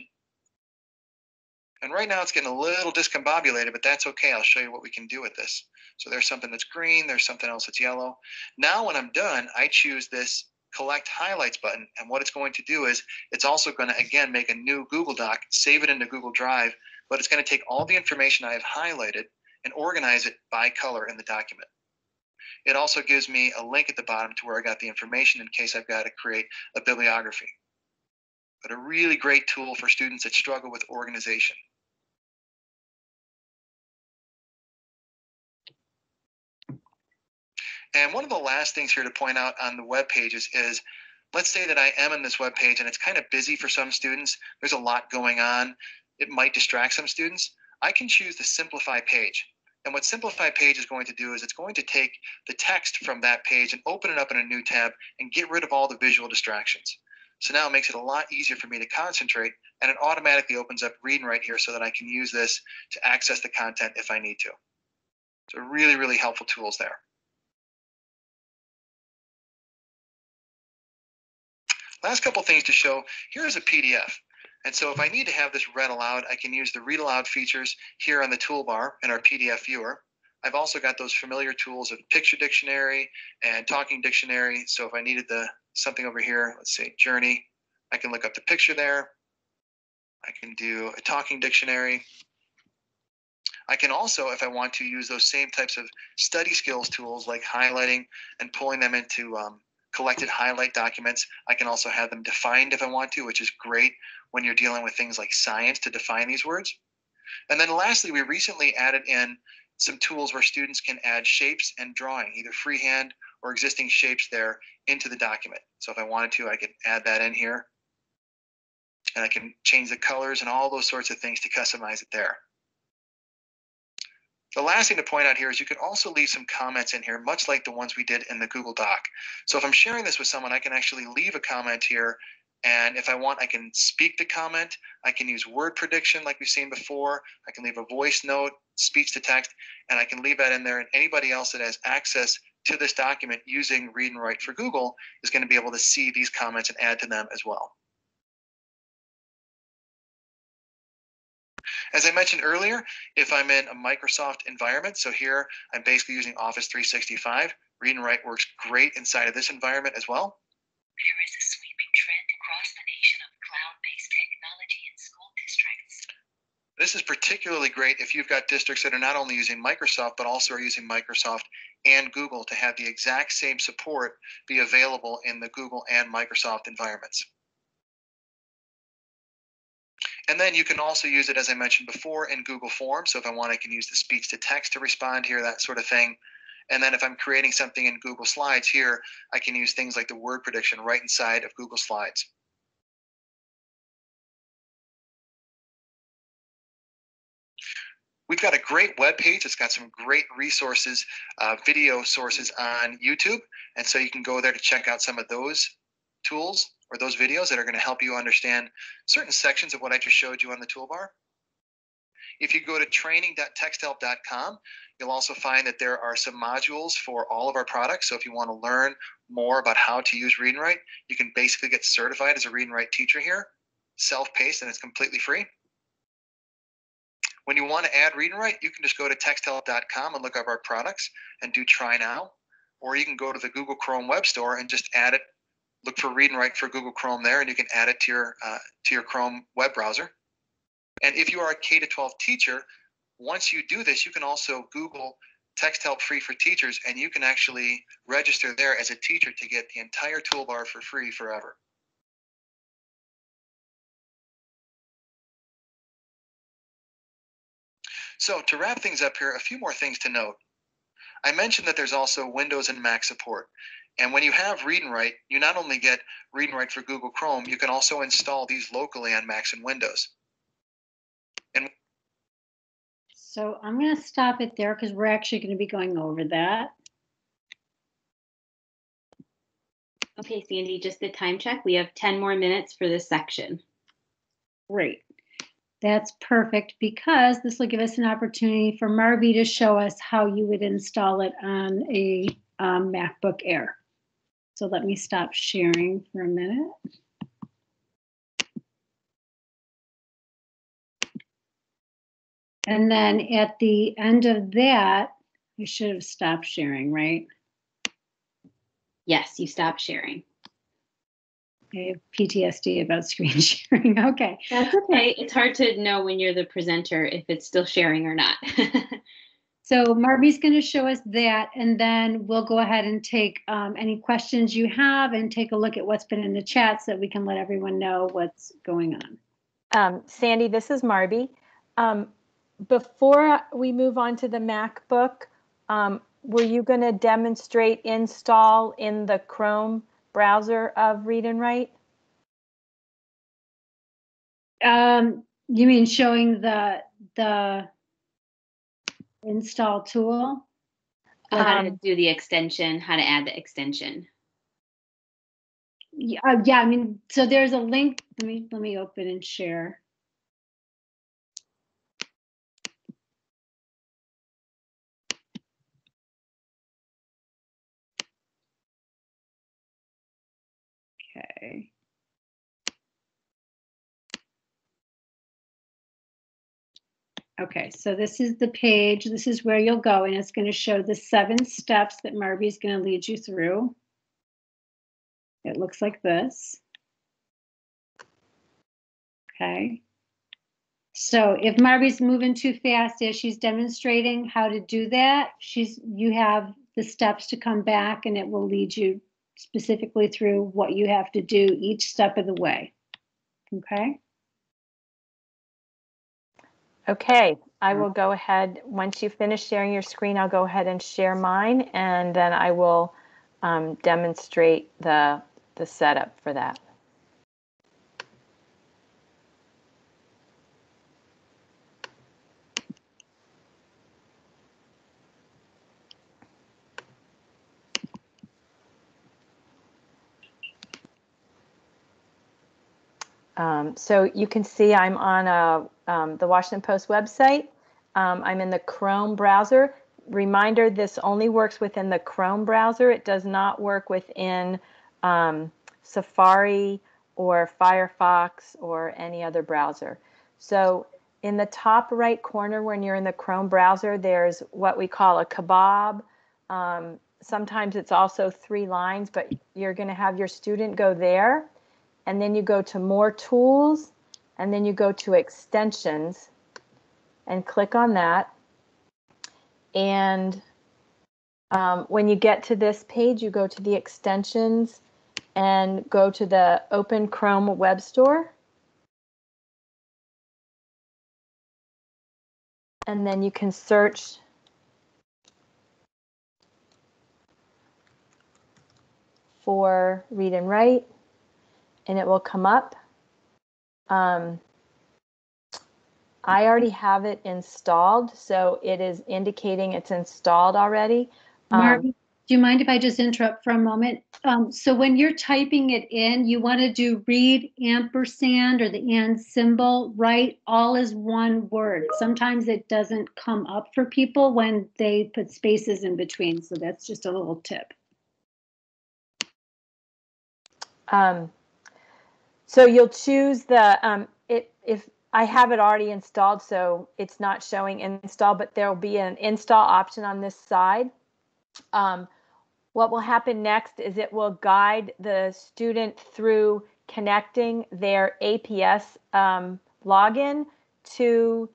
And right now it's getting a little discombobulated, but that's okay. I'll show you what we can do with this. So there's something that's green, there's something else that's yellow. Now when I'm done, I choose this Collect Highlights button, and what it's going to do is it's also going to, again, make a new Google Doc, save it into Google Drive, but it's going to take all the information I have highlighted and organize it by color in the document. It also gives me a link at the bottom to where I got the information in case I've got to create a bibliography. But a really great tool for students that struggle with organization. And one of the last things here to point out on the web pages is, let's say that I am in this web page and it's kind of busy for some students. There's a lot going on. It might distract some students. I can choose the Simplify Page. And what Simplify Page is going to do is it's going to take the text from that page and open it up in a new tab and get rid of all the visual distractions. So now it makes it a lot easier for me to concentrate, and it automatically opens up Read&Write here so that I can use this to access the content if I need to. So really, really helpful tools there. Last couple things to show, here's a PDF. And so if I need to have this read aloud, I can use the read aloud features here on the toolbar in our PDF viewer. I've also got those familiar tools of picture dictionary and talking dictionary. So if I needed something over here, let's say journey, I can look up the picture there. I can do a talking dictionary. I can also, if I want to, use those same types of study skills tools like highlighting and pulling them into collected highlight documents. I can also have them defined if I want to, which is great when you're dealing with things like science to define these words. And then lastly, we recently added in some tools where students can add shapes and drawing, either freehand or existing shapes there into the document. So if I wanted to, I could add that in here. And I can change the colors and all those sorts of things to customize it there. The last thing to point out here is you can also leave some comments in here, much like the ones we did in the Google Doc. So if I'm sharing this with someone, I can actually leave a comment here. And if I want, I can speak the comment. I can use word prediction like we've seen before. I can leave a voice note, speech to text, and I can leave that in there. And anybody else that has access to this document using Read&Write for Google is going to be able to see these comments and add to them as well. As I mentioned earlier, if I'm in a Microsoft environment, so here I'm basically using Office 365, Read&Write works great inside of this environment as well. There is a sweeping trend across the nation of cloud-based technology in school districts. This is particularly great if you've got districts that are not only using Microsoft, but also are using Microsoft and Google to have the exact same support be available in the Google and Microsoft environments. And then you can also use it, as I mentioned before, in Google Forms. So if I want, I can use the speech to text to respond here, that sort of thing. And then if I'm creating something in Google Slides here, I can use things like the word prediction right inside of Google Slides. We've got a great web page. It's got some great resources, video sources on YouTube. And so you can go there to check out some of those tools or those videos that are going to help you understand certain sections of what I just showed you on the toolbar. If you go to training.texthelp.com, you'll also find that there are some modules for all of our products. So if you want to learn more about how to use Read and Write, you can basically get certified as a Read and Write teacher here, self-paced, and it's completely free. When you want to add Read and Write, you can just go to texthelp.com and look up our products and do try now. Or you can go to the Google Chrome web store and just add it. Look for Read and Write for Google Chrome there, and you can add it to your Chrome web browser. And if you are a K-12 teacher, once you do this, you can also Google Text Help Free for Teachers, and you can actually register there as a teacher to get the entire toolbar for free forever. So to wrap things up here, a few more things to note. I mentioned that there's also Windows and Mac support. And when you have Read and Write, you not only get Read and Write for Google Chrome, you can also install these locally on Macs and Windows. And So I'm going to stop it there because we're actually going to be going over that. Okay, Sandy, just a time check. We have 10 more minutes for this section. Great. That's perfect because this will give us an opportunity for Marbea to show us how you would install it on a MacBook Air. So let me stop sharing for a minute. And then at the end of that, I should have stopped sharing, right? Yes, you stopped sharing. I have PTSD about screen sharing. Okay. That's okay. It's hard to know when you're the presenter if it's still sharing or not. So Marbea's going to show us that, and then we'll go ahead and take any questions you have and take a look at what's been in the chat so that we can let everyone know what's going on. Sandy, this is Marbea. Before we move on to the MacBook, were you going to demonstrate install in the Chrome browser of Read and Write? You mean showing the install tool? How to do the extension, how to add the extension. Yeah, I mean, so there's a link. Let me open and share. Okay. Okay, so this is the page. This is where you'll go, and it's going to show the 7 steps that Marbea is going to lead you through. It looks like this. Okay. So if Marbea's moving too fast as she's demonstrating how to do that, you have the steps to come back, and it will lead you specifically through what you have to do each step of the way. Okay. Okay, I will go ahead. Once you finish sharing your screen, I'll go ahead and share mine, and then I will demonstrate the setup for that. So you can see I'm on the Washington Post website. I'm in the Chrome browser. Reminder, this only works within the Chrome browser. It does not work within Safari or Firefox or any other browser. So in the top right corner when you're in the Chrome browser, there's what we call a kebab. Sometimes it's also 3 lines, but you're going to have your student go there. And then you go to more tools, and then you go to extensions and click on that. And when you get to this page, you go to the extensions and go to the Open Chrome Web Store. And then you can search for Read and Write, and it will come up. I already have it installed, so it is indicating it's installed already. Margie, do you mind if I just interrupt for a moment? So when you're typing it in, you want to do read ampersand or the and symbol, write all as one word. Sometimes it doesn't come up for people when they put spaces in between. So that's just a little tip. So you'll choose the, if I have it already installed, so it's not showing install, but there'll be an install option on this side. What will happen next is it will guide the student through connecting their APS login to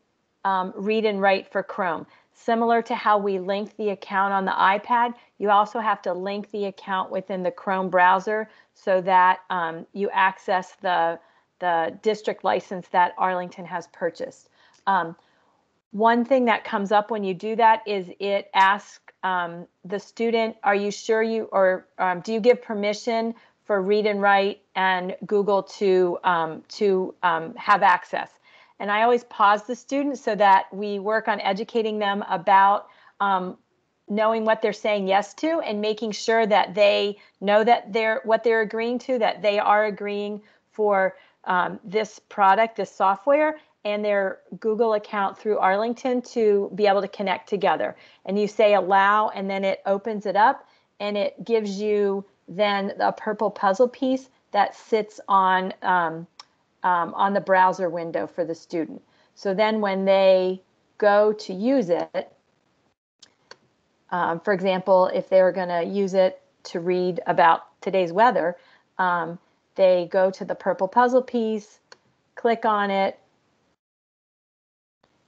Read and Write for Chrome. Similar to how we link the account on the iPad, you also have to link the account within the Chrome browser so that you access the district license that Arlington has purchased. One thing that comes up when you do that is it asks the student, are you sure you, or do you give permission for Read and Write and Google to have access? And I always pause the student so that we work on educating them about knowing what they're saying yes to and making sure that they know that what they're agreeing to, that they are agreeing for this product, this software, and their Google account through Arlington to be able to connect together. And you say allow, and then it opens it up, and it gives you then a purple puzzle piece that sits on the browser window for the student. So then when they go to use it, for example, if they were going to use it to read about today's weather, they go to the purple puzzle piece, click on it,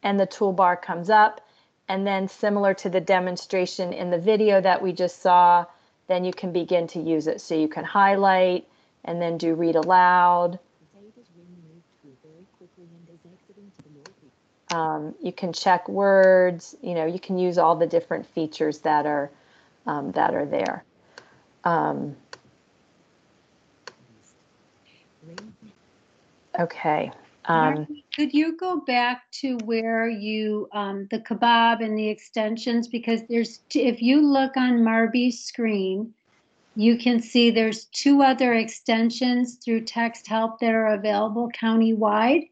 and the toolbar comes up. And then similar to the demonstration in the video that we just saw, then you can begin to use it. So you can highlight and then do read aloud. You can check words, you can use all the different features that are there. Okay. Could you go back to where you, the kebab and the extensions, because if you look on Marbea's screen, you can see there's 2 other extensions through Text Help that are available countywide.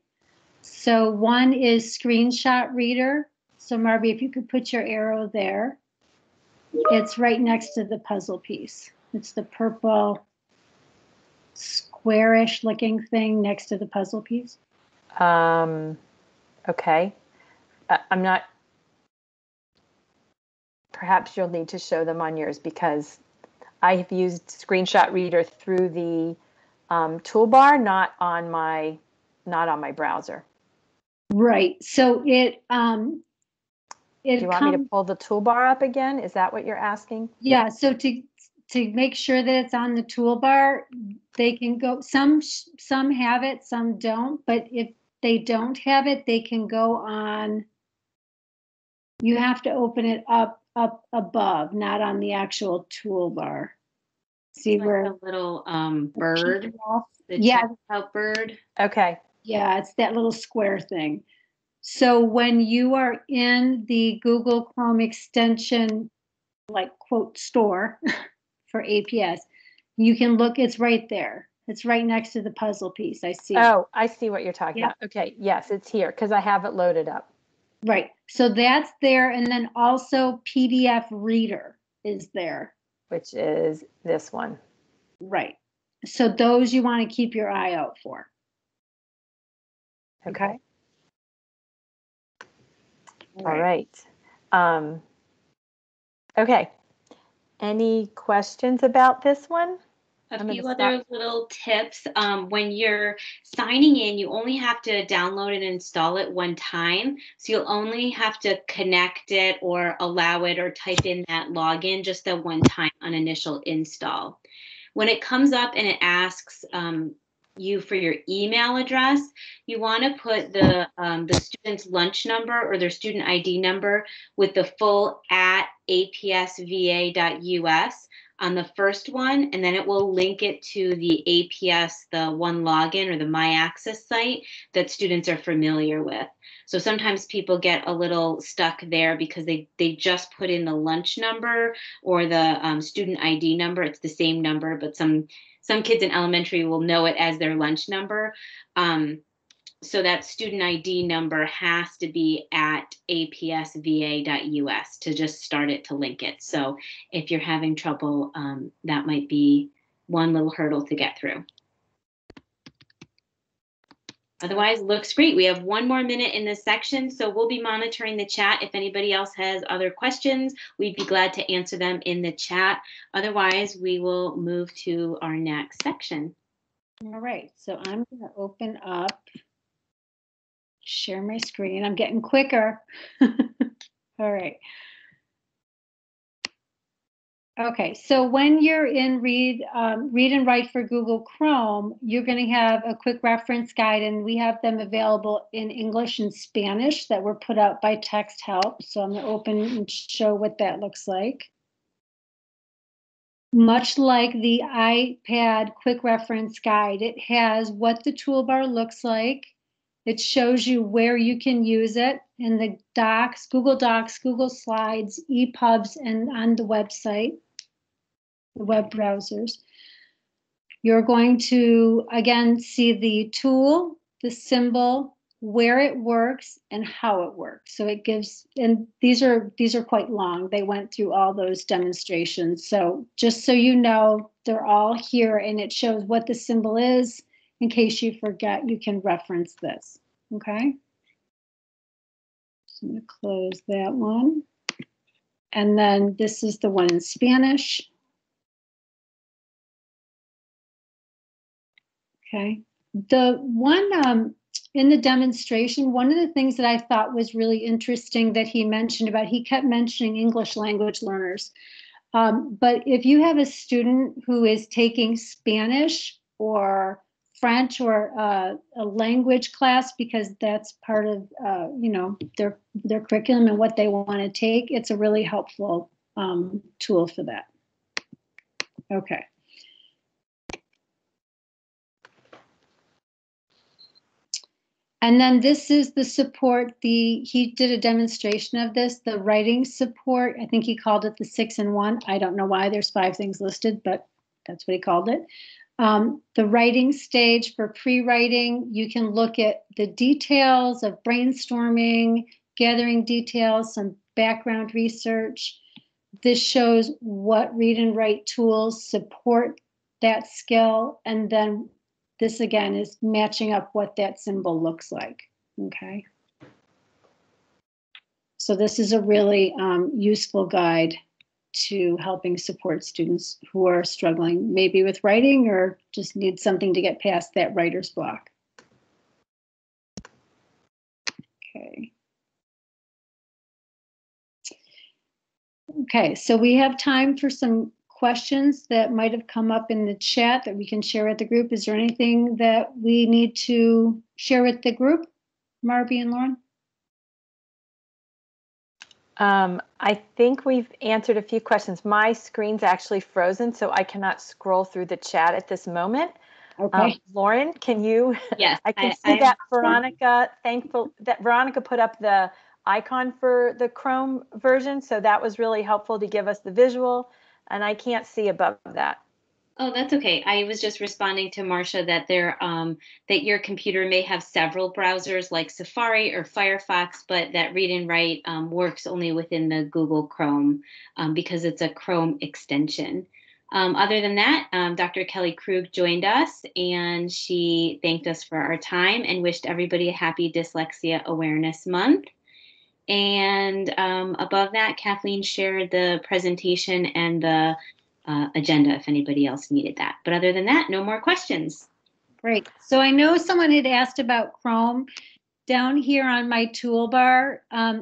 So one is Screenshot Reader. So Marbea, if you could put your arrow there, it's right next to the puzzle piece. It's the purple squarish looking thing next to the puzzle piece. Okay. I'm not, perhaps you'll need to show them on yours because I have used Screenshot Reader through the toolbar, not on my browser. Right. So do you want me to pull the toolbar up again? Is that what you're asking? Yeah. So to make sure that it's on the toolbar, they can go. Some have it, some don't. But if they don't have it, they can go on. You have to open it up above, not on the actual toolbar. See it's where like a little bird, the yeah, Text Help bird. Okay. Yeah, it's that little square thing. So when you are in the Google Chrome extension, like quote store for APS, you can look, it's right there. It's right next to the puzzle piece. I see. Oh, I see what you're talking about. Okay. Yes, it's here because I have it loaded up. Right. So that's there. And then also PDF Reader is there. Which is this one. Right. So those you want to keep your eye out for. Okay. All right. Okay. Any questions about this one? A few other little tips. When you're signing in, you only have to download and install it one time. So you'll only have to connect it or allow it or type in that login just the one time on initial install. When it comes up and it asks you for your email address, you want to put the student's lunch number or their student ID number with the full @apsva.us. on the first one, and then it will link it to the APS, the One Login or the My Access site that students are familiar with. So sometimes people get a little stuck there because they just put in the lunch number or the student ID number. It's the same number, but some kids in elementary will know it as their lunch number. So that student ID number has to be at apsva.us to just start it to link it. So if you're having trouble, that might be one little hurdle to get through. Otherwise, looks great. We have 1 more minute in this section, so we'll be monitoring the chat. If anybody else has other questions, we'd be glad to answer them in the chat. Otherwise, we will move to our next section. All right, so I'm going to open up, share my screen. I'm getting quicker. All right. Okay, so when you're in Read and Write for Google Chrome, you're going to have a quick reference guide, and we have them available in English and Spanish that were put out by Text Help. So I'm going to open and show what that looks like. Much like the iPad quick reference guide, it has what the toolbar looks like. It shows you where you can use it in the Docs, Google Slides, EPUBs, and on the website, the web browsers. You're going to, again, see the tool, the symbol, where it works, and how it works. So it gives, and these are quite long. They went through all those demonstrations. So just so you know, they're all here, and it shows what the symbol is. In case you forget, you can reference this, okay? So I'm going to close that one. And then this is the one in Spanish. Okay. The one in the demonstration, one of the things that I thought was really interesting that he mentioned about, he kept mentioning English language learners. But if you have a student who is taking Spanish or French or a language class, because that's part of you know, their curriculum and what they want to take, it's a really helpful tool for that. Okay. And then this is the support, he did a demonstration of this, the writing support. I think he called it the 6-in-1. I don't know why there's 5 things listed, but that's what he called it. The writing stage for pre-writing, you can look at the details of brainstorming, gathering details, some background research. This shows what read and write tools support that skill, and then this again is matching up what that symbol looks like, okay? So this is a really useful guide to helping support students who are struggling maybe with writing or just need something to get past that writer's block. Okay. Okay, so we have time for some questions that might have come up in the chat that we can share with the group. Is there anything that we need to share with the group, Marbea and Lauren? I think we've answered a few questions. My screen's actually frozen, so I cannot scroll through the chat at this moment. Okay. Lauren, can you? Yes. I can see that Veronica, thankful that Veronica put up the icon for the Chrome version, so that was really helpful to give us the visual, and I can't see above that. Oh, that's okay. I was just responding to Marcia that that your computer may have several browsers like Safari or Firefox, but that Read and Write works only within the Google Chrome because it's a Chrome extension. Other than that, Dr. Kelly Krug joined us, and she thanked us for our time and wished everybody a happy Dyslexia Awareness Month. And above that, Kathleen shared the presentation and the agenda if anybody else needed that. But other than that, no more questions. Great. So I know someone had asked about Chrome. Down here on my toolbar,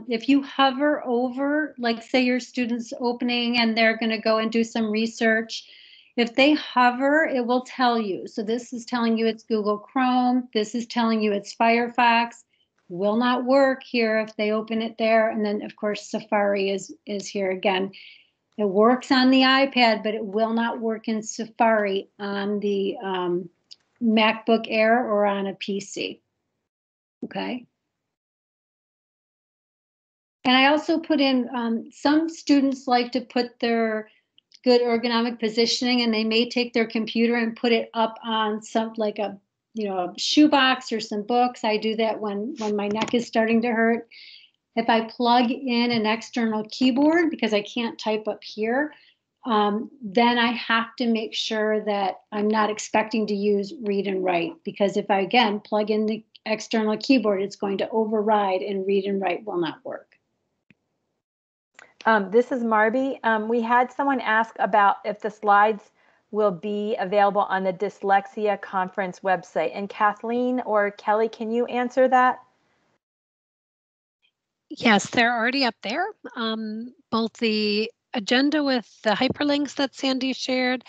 if you hover over, like say your student's opening and they're going to go and do some research, if they hover, it will tell you. So this is telling you it's Google Chrome. This is telling you it's Firefox. Will not work here if they open it there. And then, of course, Safari is here again. It works on the iPad, but it will not work in Safari on the MacBook Air or on a PC. Okay. And I also put in, some students like to put their good ergonomic positioning, and they may take their computer and put it up on some, like a, a shoebox or some books. I do that when my neck is starting to hurt. If I plug in an external keyboard, because I can't type up here, then I have to make sure that I'm not expecting to use Read and Write, because if I, again, plug in the external keyboard, it's going to override and Read and Write will not work. This is Marbea. We had someone ask about if the slides will be available on the Dyslexia Conference website. And Kathleen or Kelly, can you answer that? Yes, they're already up there. Both the agenda with the hyperlinks that Sandy shared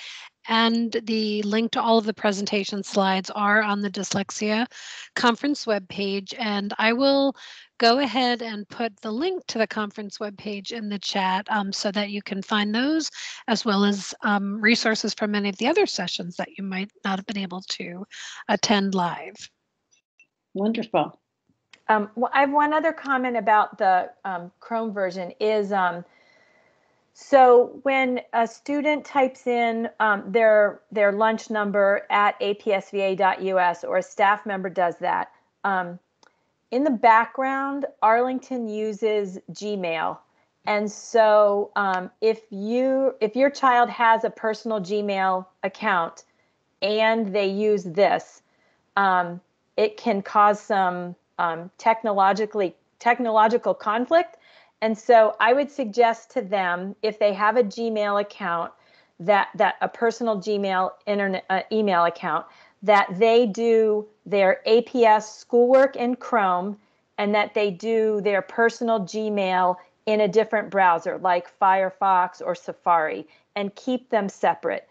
and the link to all of the presentation slides are on the Dyslexia Conference webpage. And I will go ahead and put the link to the conference webpage in the chat so that you can find those, as well as resources from many of the other sessions that you might not have been able to attend live. Wonderful. Well, I have one other comment about the Chrome version is, so when a student types in their lunch number at apsva.us, or a staff member does that, in the background, Arlington uses Gmail. And so if your child has a personal Gmail account and they use this, it can cause some technological conflict. And so I would suggest to them, if they have a Gmail account, that a personal Gmail email account, that they do their APS schoolwork in Chrome, and that they do their personal Gmail in a different browser like Firefox or Safari, and keep them separate.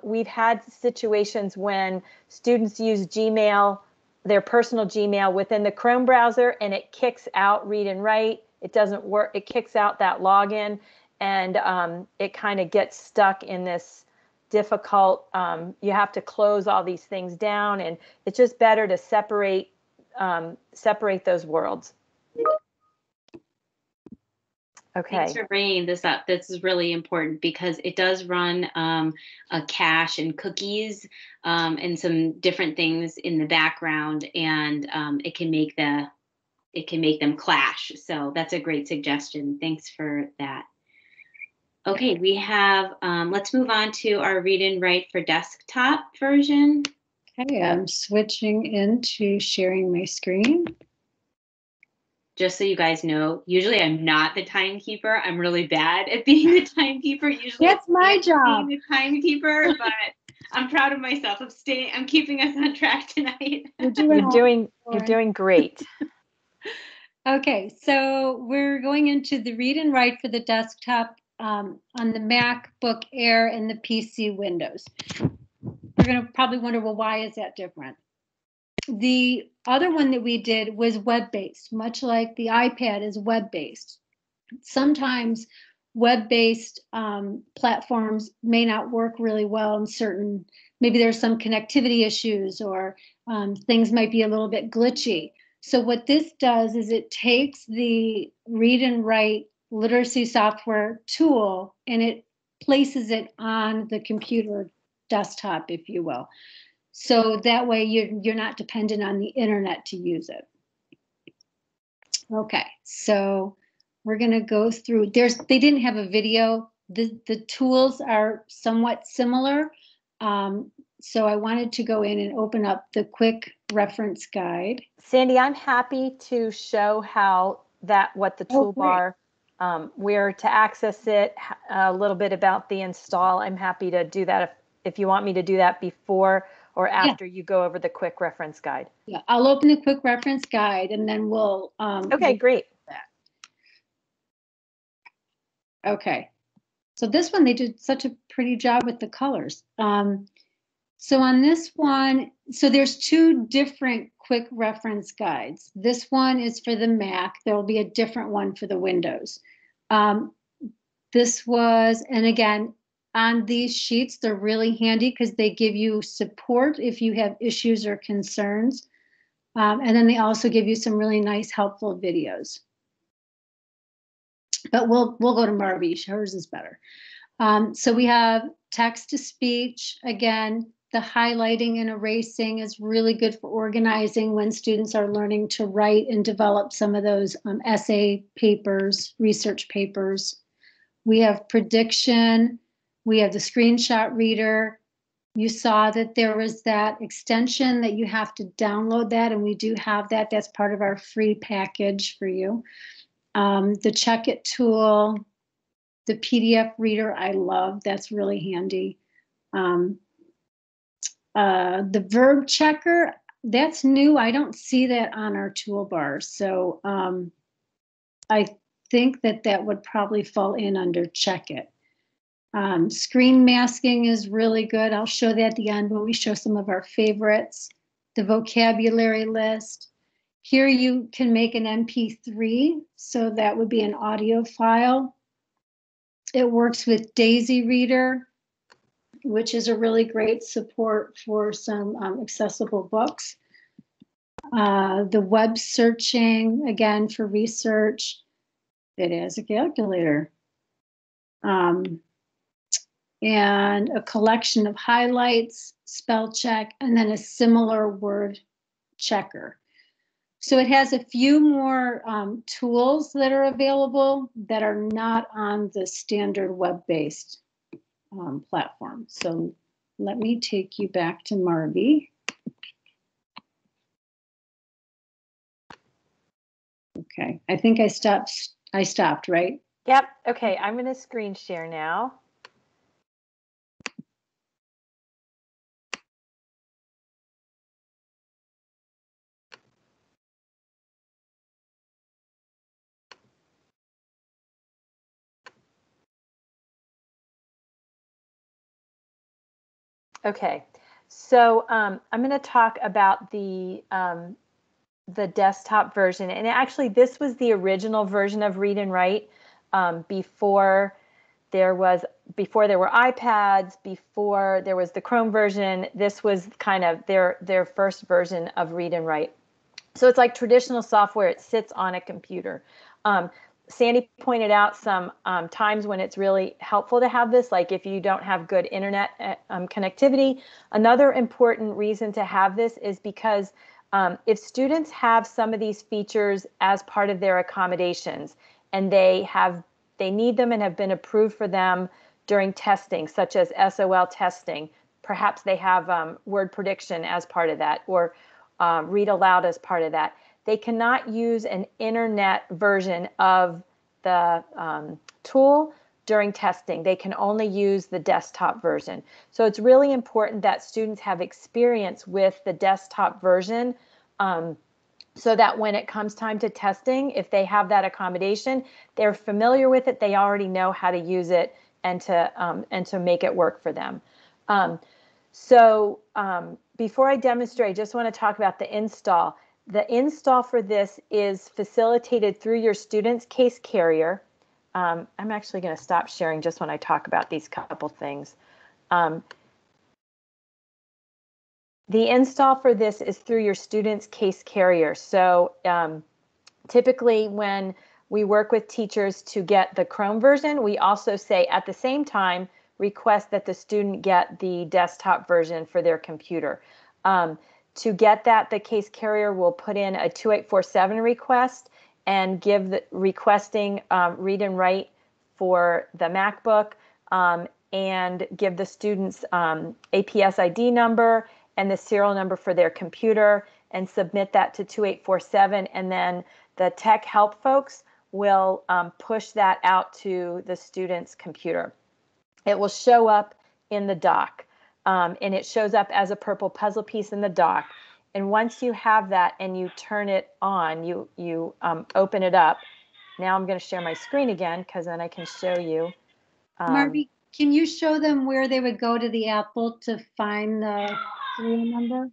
We've had situations when students use Gmail, their personal Gmail, within the Chrome browser, and it kicks out Read and Write. It doesn't work. It kicks out that login, and it kind of gets stuck in this difficult, you have to close all these things down, and it's just better to separate those worlds. Okay. Thanks for bringing this up. This is really important because it does run a cache and cookies and some different things in the background, and it can make them clash. So that's a great suggestion. Thanks for that. Okay, we have, let's move on to our Read and Write for desktop version. Okay, I'm switching into sharing my screen. Just so you guys know, usually I'm not the timekeeper. I'm really bad at being the timekeeper. Usually that's my job, being the timekeeper, but I'm proud of myself. I'm keeping us on track tonight. You're doing great. Okay, so we're going into the Read and Write for the desktop on the MacBook Air and the PC Windows. You're going to probably wonder, well, why is that different? The other one that we did was web-based, much like the iPad is web-based. Sometimes web-based platforms may not work really well in certain, maybe there's some connectivity issues, or things might be a little bit glitchy. So what this does is it takes the Read and Write literacy software tool and it places it on the computer desktop, if you will. So that way you're not dependent on the internet to use it. Okay, so we're going to go through. They didn't have a video. The tools are somewhat similar. So I wanted to go in and open up the quick reference guide. Sandy, I'm happy to show what the toolbar, where to access it, a little bit about the install. I'm happy to do that if you want me to do that before or after you go over the quick reference guide. Yeah, I'll open the quick reference guide and then we'll. Okay, great. Okay, so this one, they did such a pretty job with the colors. So on this one, so there's two different quick reference guides. This one is for the Mac. There will be a different one for the Windows. This was, and again, on these sheets, they're really handy because they give you support if you have issues or concerns. And then they also give you some really nice, helpful videos. But we'll go to Marbea. Hers is better. So we have text to speech. Again, the highlighting and erasing is really good for organizing when students are learning to write and develop some of those essay papers, research papers. We have prediction. We have the screenshot reader. You saw that there was that extension that you have to download that, and we do have that. That's part of our free package for you. The Check It tool, the PDF reader, I love. That's really handy. The Verb Checker, that's new. I don't see that on our toolbar. So I think that would probably fall in under Check It. Screen masking is really good. I'll show that at the end when we show some of our favorites. The vocabulary list. Here you can make an MP3, so that would be an audio file. It works with Daisy Reader, which is a really great support for some accessible books. The web searching, again, for research. It is a calculator. And a collection of highlights, spell check, and then a similar word checker. So it has a few more tools that are available that are not on the standard web-based platform. So let me take you back to Marbea. Okay, I think I stopped, right? Yep. Okay, I'm going to screen share now. Okay, so I'm going to talk about the desktop version, and actually this was the original version of Read and Write before there were iPads, before there was the Chrome version. This was kind of their first version of Read and Write. So it's like traditional software. It sits on a computer. Sandy pointed out some times when it's really helpful to have this, like if you don't have good internet connectivity. Another important reason to have this is because if students have some of these features as part of their accommodations and they need them and have been approved for them during testing, such as SOL testing, perhaps they have word prediction as part of that, or read aloud as part of that. They cannot use an internet version of the tool during testing. They can only use the desktop version. So it's really important that students have experience with the desktop version so that when it comes time to testing, if they have that accommodation, they're familiar with it, they already know how to use it and to make it work for them. Before I demonstrate, I just want to talk about the install. The install for this is facilitated through your student's case carrier. I'm actually going to stop sharing just when I talk about these couple things. The install for this is through your student's case carrier. So typically when we work with teachers to get the Chrome version, we also say at the same time, request that the student get the desktop version for their computer. To get that, the case carrier will put in a 2847 request and give the requesting Read and Write for the MacBook and give the students APS ID number and the serial number for their computer and submit that to 2847. And then the tech help folks will push that out to the student's computer. It will show up in the dock. And it shows up as a purple puzzle piece in the dock. And once you have that and you turn it on, you open it up. Now I'm going to share my screen again because then I can show you. Marbea, can you show them where they would go to the Apple to find the serial number?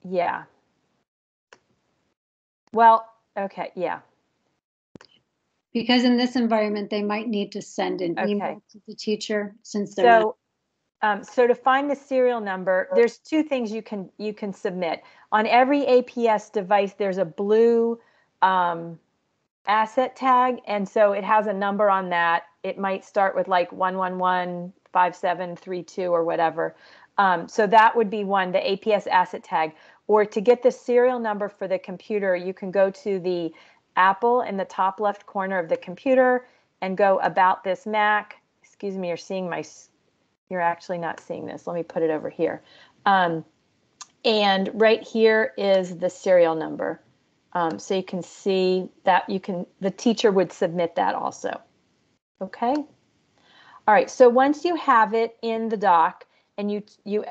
Yeah. Well, Okay, yeah. Because in this environment, they might need to send an Okay. email to the teacher since they're So to find the serial number, there's two things you can submit. On every APS device, there's a blue asset tag, and so it has a number on that. It might start with like 1115732 or whatever. So that would be one, the APS asset tag. Or to get the serial number for the computer, you can go to the Apple in the top left corner of the computer and go About This Mac. Excuse me, you're actually not seeing this. Let me put it over here. And right here is the serial number. So you can see that the teacher would submit that also. Okay. All right. So once you have it in the doc and you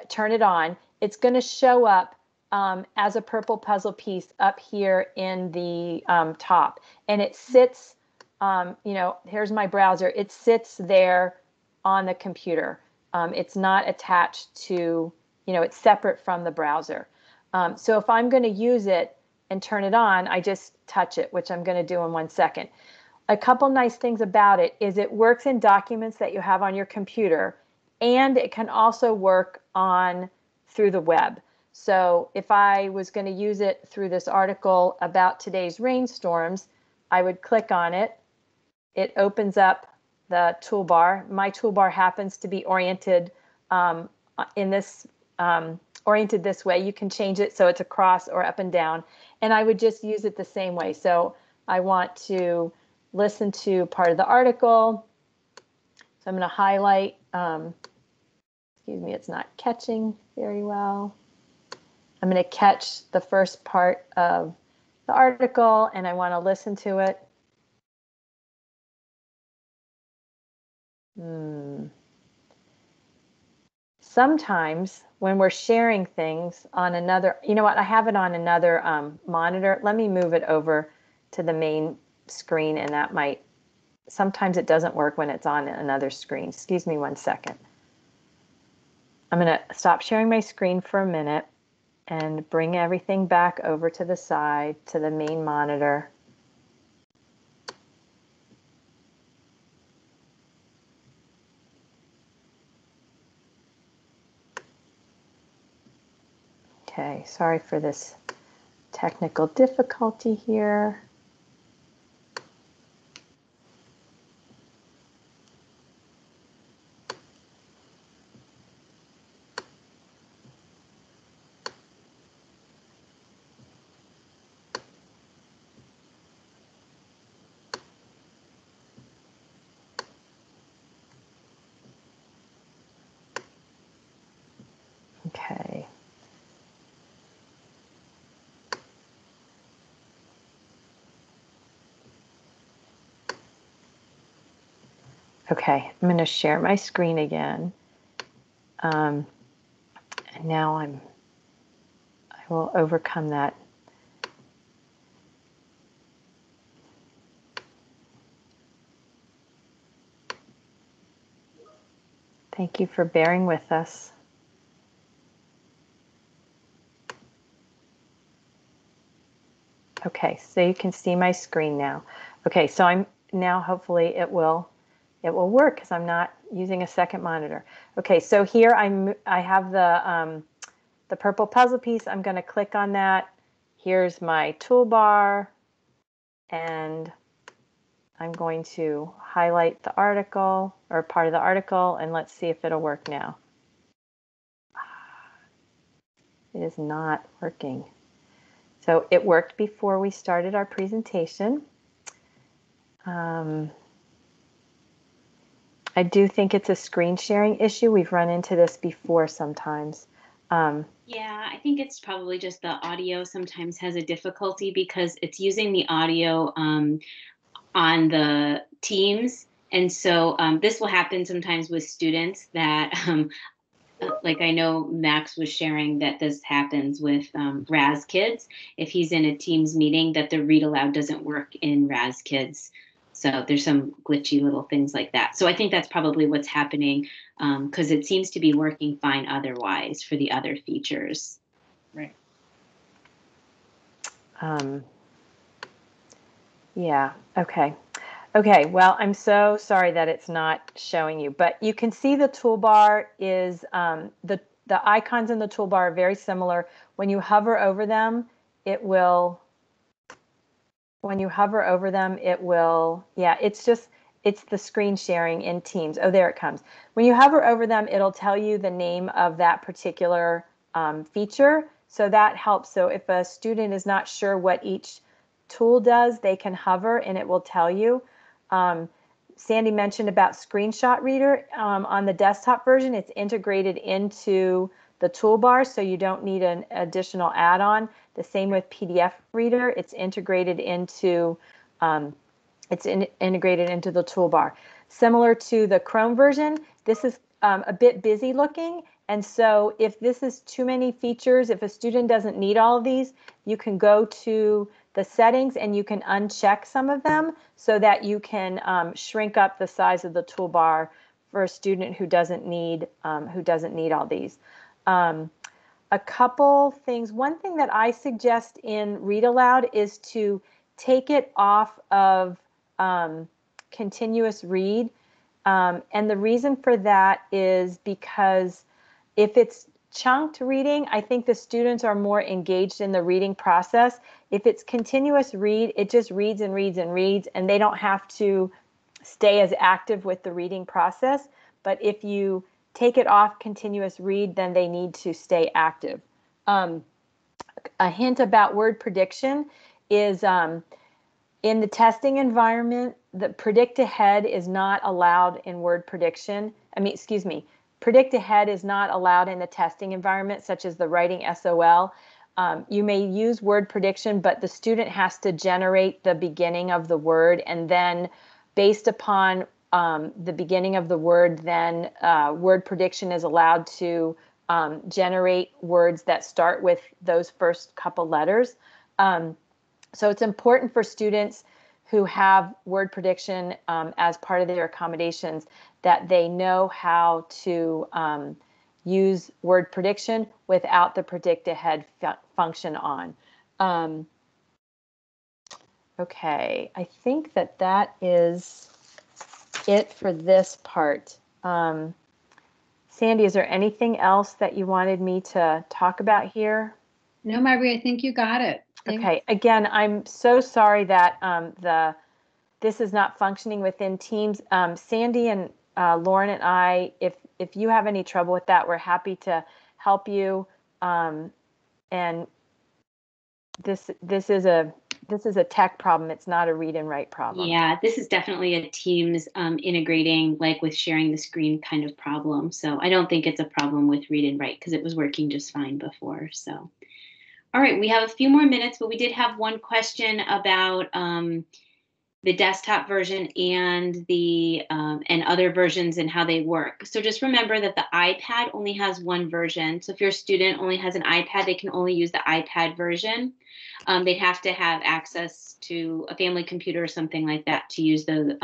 turn it on, it's going to show up as a purple puzzle piece up here in the top, and it sits. Here's my browser. It sits there on the computer. It's not attached to, it's separate from the browser. So if I'm going to use it and turn it on, I just touch it, which I'm going to do in 1 second. A couple nice things about it is it works in documents that you have on your computer, and it can also work through the web. So if I was going to use it through this article about today's rainstorms, I would click on it. It opens up the toolbar. My toolbar happens to be oriented oriented this way. You can change it so it's across or up and down, and I would just use it the same way. So I want to listen to part of the article, so I'm going to highlight. Excuse me, it's not catching very well. I'm going to catch the first part of the article, and I want to listen to it. Sometimes when we're sharing things on another, I have it on another monitor. Let me move it over to the main screen, and that might, sometimes it doesn't work when it's on another screen. Excuse me 1 second. I'm going to stop sharing my screen for a minute and bring everything back over to the side to the main monitor. Okay, sorry for this technical difficulty here. Okay. Okay, I'm going to share my screen again. And now I will overcome that. Thank you for bearing with us. Okay, so you can see my screen now. Okay, so I'm now, hopefully it will work because I'm not using a second monitor. Okay, so here I have the purple puzzle piece. I'm going to click on that. Here's my toolbar, and I'm going to highlight the article or part of the article, and let's see if it'll work now. It is not working. So it worked before we started our presentation. I do think it's a screen sharing issue. We've run into this before sometimes. Yeah, I think it's probably just the audio sometimes has a difficulty because it's using the audio on the Teams. And so this will happen sometimes with students that, like I know Max was sharing that this happens with RAS kids. If he's in a Teams meeting, that the read aloud doesn't work in RAS kids. So there's some glitchy little things like that. So I think that's probably what's happening because it seems to be working fine otherwise for the other features. right. Yeah, okay. Okay, well, I'm so sorry that it's not showing you, but you can see the toolbar is, the icons in the toolbar are very similar. When you hover over them, it will, yeah, it's the screen sharing in Teams. Oh, there it comes. When you hover over them, it'll tell you the name of that particular feature. So that helps. So if a student is not sure what each tool does, they can hover and it will tell you. Sandy mentioned about Screenshot Reader. On the desktop version, it's integrated into the toolbar, so you don't need an additional add-on. The same with PDF Reader. It's integrated into integrated into the toolbar. Similar to the Chrome version, this is a bit busy looking, and so if this is too many features, if a student doesn't need all of these, you can go to the settings and you can uncheck some of them so that you can shrink up the size of the toolbar for a student who doesn't need all these. A couple things. One thing that I suggest in Read Aloud is to take it off of continuous read. And the reason for that is because if it's chunked reading, I think the students are more engaged in the reading process. If it's continuous read, it just reads and reads and reads, and they don't have to stay as active with the reading process. But if you take it off continuous read, then they need to stay active. A hint about word prediction is in the testing environment, the predict ahead is not allowed in word prediction. Predict ahead is not allowed in the testing environment, such as the writing SOL. You may use word prediction, but the student has to generate the beginning of the word, and then based upon the beginning of the word, then word prediction is allowed to generate words that start with those first couple letters. So it's important for students who have word prediction as part of their accommodations that they know how to use word prediction without the predict ahead function on. Okay, I think that is it for this part. Sandy, is there anything else that you wanted me to talk about here? No, Marbea, I think you got it. Okay, again, I'm so sorry that this is not functioning within Teams. Sandy and Lauren and I, if you have any trouble with that, we're happy to help you. And this is a tech problem. It's not a read and write problem. Yeah, this is definitely a Teams integrating, like with sharing the screen kind of problem. So I don't think it's a problem with read and write because it was working just fine before. So, all right, we have a few more minutes, but we did have one question about the desktop version and the and other versions and how they work. So just remember that the iPad only has one version. So if your student only has an iPad, they can only use the iPad version. They'd have to have access to a family computer or something like that to use the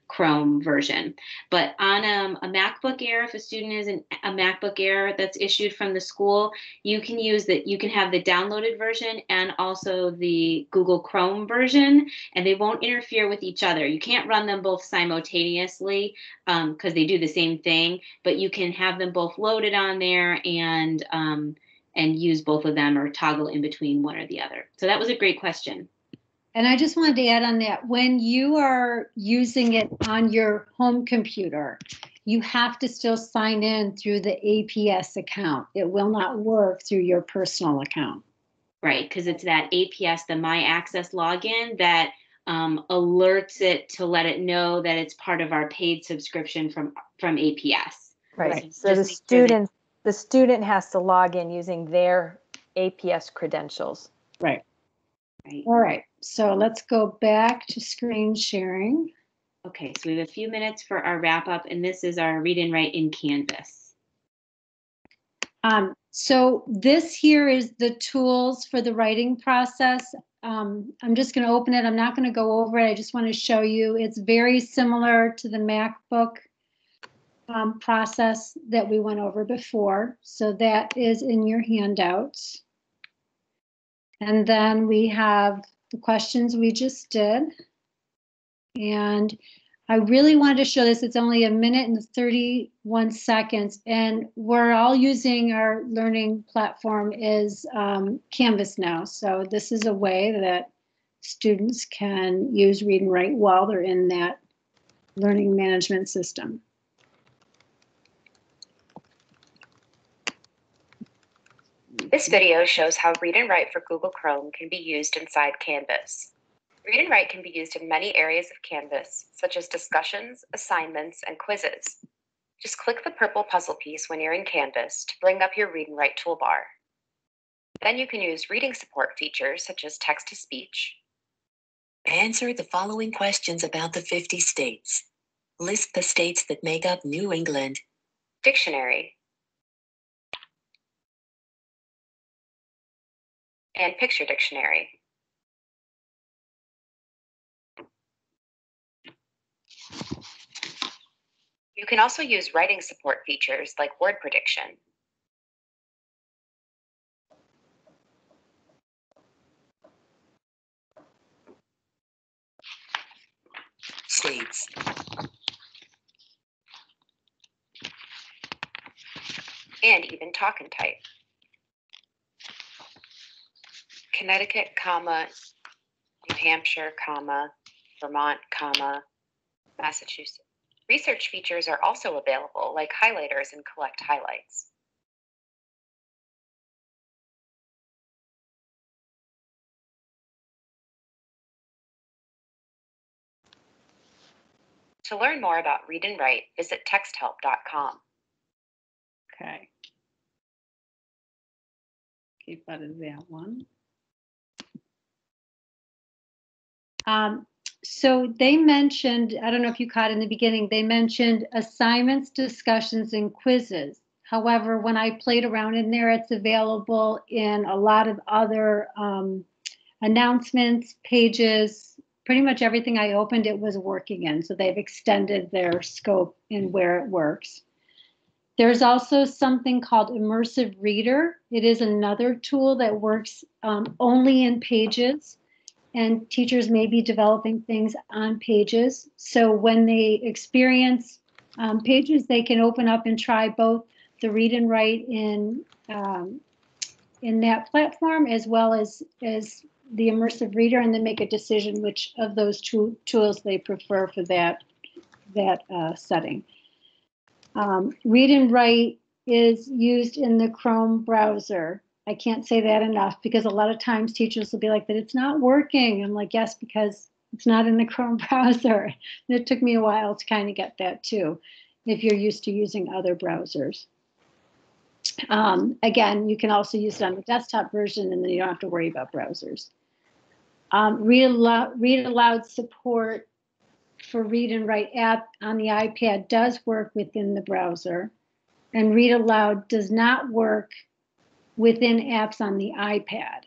Chrome version. But on a MacBook Air, if a student is a MacBook Air that's issued from the school, you can use that. You can have the downloaded version and also the Google Chrome version, and they won't interfere with each other. You can't run them both simultaneously because they do the same thing, but you can have them both loaded on there and use both of them or toggle in between one or the other. So that was a great question. And I just wanted to add on that, when you are using it on your home computer, you have to still sign in through the APS account. It will not work through your personal account. Right, because it's that APS, the My Access login, that alerts it to let it know that it's part of our paid subscription from APS. Right. So the student has to log in using their APS credentials. Right. All right. So let's go back to screen sharing. Okay. So we have a few minutes for our wrap up, and this is our read and write in Canvas. So this here is the tools for the writing process. I'm just going to open it. I'm not going to go over it. I just want to show you. It's very similar to the MacBook process that we went over before. So that is in your handouts. And then we have the questions we just did. And I really wanted to show this. It's only 1 minute and 31 seconds. And we're all using our learning platform is Canvas now. So this is a way that students can use Read and Write while they're in that learning management system. This video shows how Read and Write for Google Chrome can be used inside Canvas. Read and Write can be used in many areas of Canvas, such as discussions, assignments, and quizzes. Just click the purple puzzle piece when you're in Canvas to bring up your Read and Write toolbar. Then you can use reading support features such as text-to-speech. Answer the following questions about the 50 states. List the states that make up New England. Dictionary. And picture dictionary. You can also use writing support features like word prediction. States. And even talk and type. Connecticut, New Hampshire, Vermont, Massachusetts. Research features are also available, like highlighters and collect highlights. To learn more about Read and Write, visit texthelp.com. Okay. Keep out of that one. So they mentioned, I don't know if you caught in the beginning, they mentioned assignments, discussions, and quizzes. However, when I played around in there, it's available in a lot of other announcements, pages, pretty much everything I opened it was working in. So they've extended their scope in where it works. There's also something called Immersive Reader. It is another tool that works only in pages. And teachers may be developing things on pages. So when they experience pages, they can open up and try both the Read and Write in that platform as well as the Immersive Reader, and then make a decision which of those two tools they prefer for that setting. Read and Write is used in the Chrome browser. I can't say that enough because a lot of times teachers will be like, but it's not working. I'm like, yes, because it's not in the Chrome browser. And it took me a while to kind of get that too, if you're used to using other browsers. Again, you can also use it on the desktop version and then you don't have to worry about browsers. Read Aloud support for Read and Write app on the iPad does work within the browser, and Read Aloud does not work within apps on the iPad.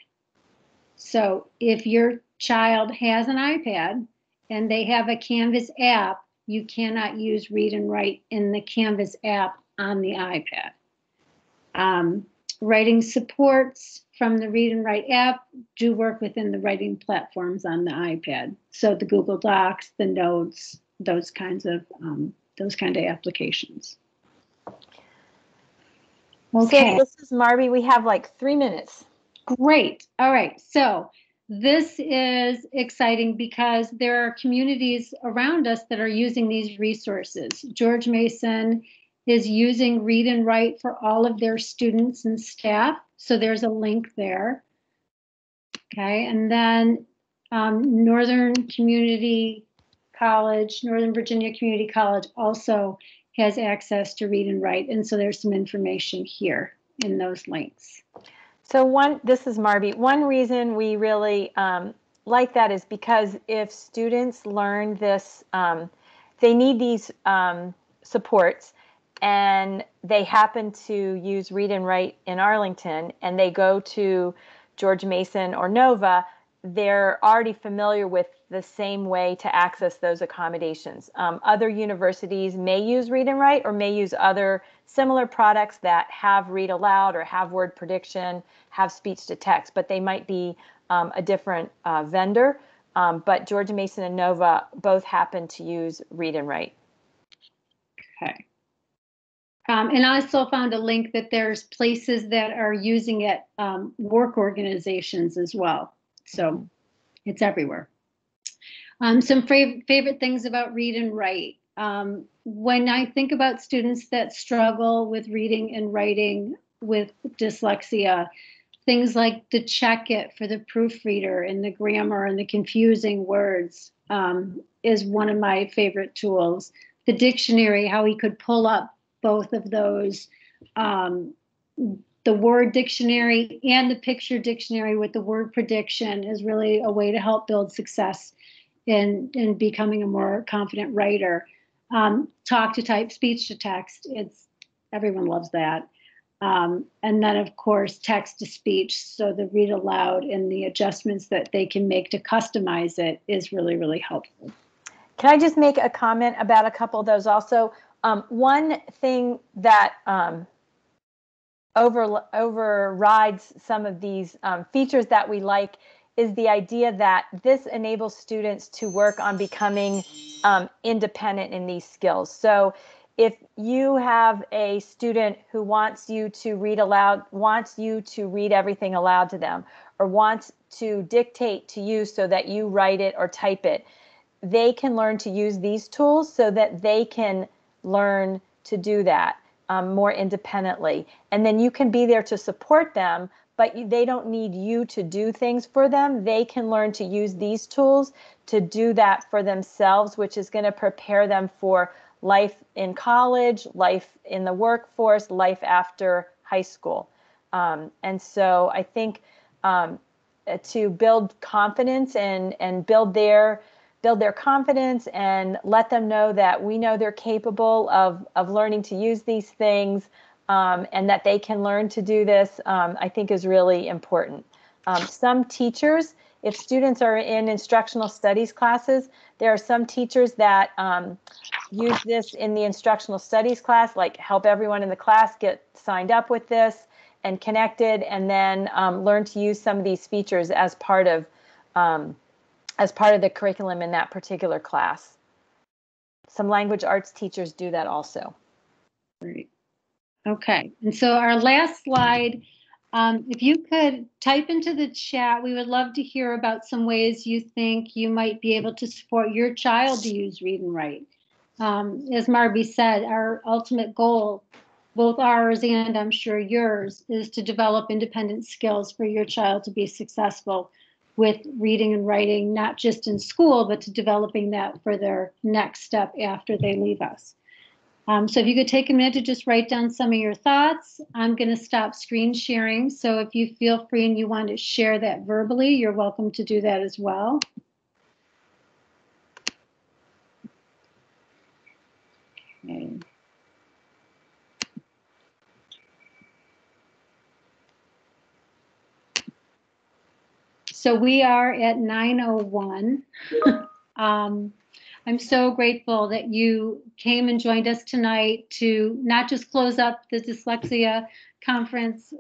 So if your child has an iPad and they have a Canvas app, you cannot use Read and Write in the Canvas app on the iPad. Writing supports from the Read and Write app do work within the writing platforms on the iPad. So the Google Docs, the Notes, those kind of applications. Okay. So this is Marbea. We have like 3 minutes. Great. All right. So this is exciting because there are communities around us that are using these resources. George Mason is using Read and Write for all of their students and staff. So there's a link there. Okay. And then Northern Virginia Community College also has access to Read and Write. And so there's some information here in those links. So this is Marbea. One reason we really like that is because if students learn this, they need these supports, and they happen to use Read and Write in Arlington, and they go to George Mason or Nova, they're already familiar with the same way to access those accommodations. Other universities may use Read and Write or may use other similar products that have Read Aloud or have word prediction, have speech to text, but they might be a different vendor, but Georgia Mason and Nova both happen to use Read&Write. Okay. And I also found a link that there's places that are using it, work organizations as well. So it's everywhere. Some favorite things about Read&Write. When I think about students that struggle with reading and writing with dyslexia, things like the check it for the proofreader and the grammar and the confusing words is one of my favorite tools. The dictionary, how he could pull up both of those, the word dictionary and the picture dictionary with the word prediction is really a way to help build success in becoming a more confident writer. Talk to type, speech to text, everyone loves that. And then, of course, text to speech. So the read aloud and the adjustments that they can make to customize it is really, really helpful. Can I just make a comment about a couple of those also? One thing that overrides some of these features that we like is the idea that this enables students to work on becoming independent in these skills. So if you have a student who wants you to read aloud, wants you to read everything aloud to them, or wants to dictate to you so that you write it or type it, they can learn to use these tools so that they can learn to do that more independently. And then you can be there to support them, but they don't need you to do things for them. They can learn to use these tools to do that for themselves, which is going to prepare them for life in college, life in the workforce, life after high school. And so I think to build confidence and build their confidence and let them know that we know they're capable of learning to use these things, and that they can learn to do this, I think is really important. Some teachers, if students are in instructional studies classes, there are some teachers that use this in the instructional studies class, like help everyone in the class get signed up with this and connected, and then learn to use some of these features as part of the curriculum in that particular class. Some language arts teachers do that also. Great. Okay, and so our last slide, if you could type into the chat, we would love to hear about some ways you think you might be able to support your child to use Read&Write. As Marbea said, our ultimate goal, both ours and I'm sure yours, is to develop independent skills for your child to be successful with reading and writing, not just in school, but to developing that for their next step after they leave us. So if you could take a minute to just write down some of your thoughts. I'm going to stop screen sharing. So if you feel free and you want to share that verbally, you're welcome to do that as well. Okay. So we are at 9:01. I'm so grateful that you came and joined us tonight to not just close up the dyslexia conference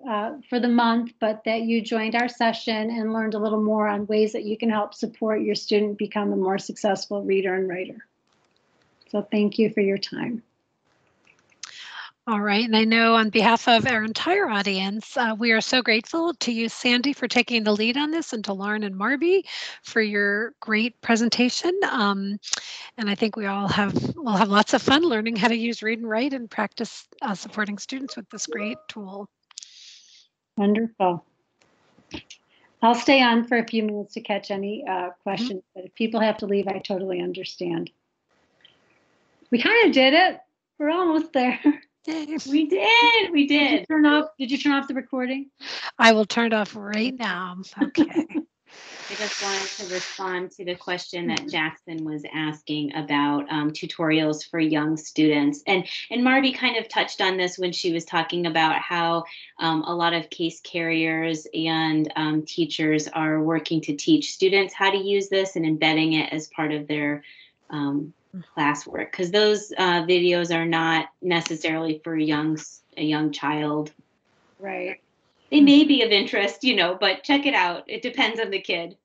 for the month, but that you joined our session and learned a little more on ways that you can help support your student become a more successful reader and writer. So thank you for your time. All right, and I know on behalf of our entire audience, we are so grateful to you, Sandy, for taking the lead on this, and to Lauren and Marbea for your great presentation. And I think we'll have lots of fun learning how to use Read&Write and practice supporting students with this great tool. Wonderful. I'll stay on for a few minutes to catch any questions, but if people have to leave, I totally understand. We kind of did it. We're almost there. We did. Did you turn off the recording? I will turn it off right now. Okay. I just wanted to respond to the question that Jackson was asking about tutorials for young students. And Marbea kind of touched on this when she was talking about how a lot of case carriers and teachers are working to teach students how to use this and embedding it as part of their classwork, because those videos are not necessarily for a young child. Right. they may be of interest, but check it out. It depends on the kid.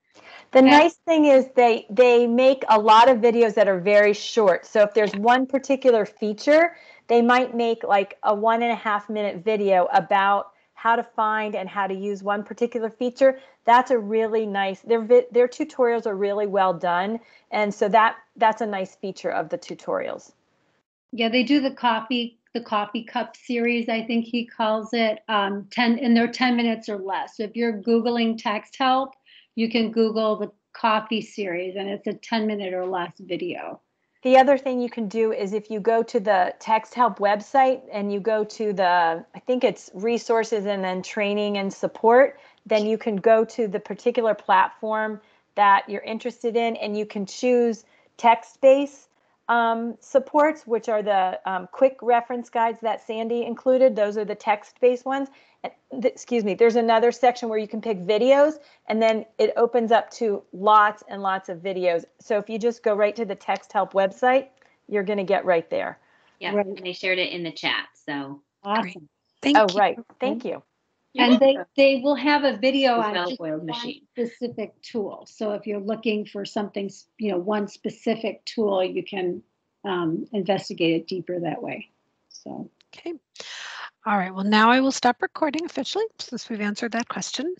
The nice thing is they make a lot of videos that are very short. So if there's one particular feature, they might make like a 1.5 minute video about how to find and how to use one particular feature. That's a really nice, their tutorials are really well done. And so that's a nice feature of the tutorials. Yeah, they do the coffee cup series, I think he calls it, 10, and they're 10 minutes or less. So if you're Googling text help, you can Google the coffee series, and it's a 10-minute or less video. The other thing you can do is if you go to the Text Help website and you go to I think it's resources and then training and support, then you can go to the particular platform that you're interested in, and you can choose text-based supports, which are the quick reference guides that Sandy included. Those are the text-based ones. Excuse me, there's another section where you can pick videos, and then it opens up to lots and lots of videos. So if you just go right to the Text Help website, you're going to get right there. Yeah, right. And they shared it in the chat. So Awesome. Thank you. Right. Thank you. And they will have a video on just well-oiled one machine. specific tool. So if you're looking for something, one specific tool, you can investigate it deeper that way. So. Okay. All right. Well, now I will stop recording officially since we've answered that question.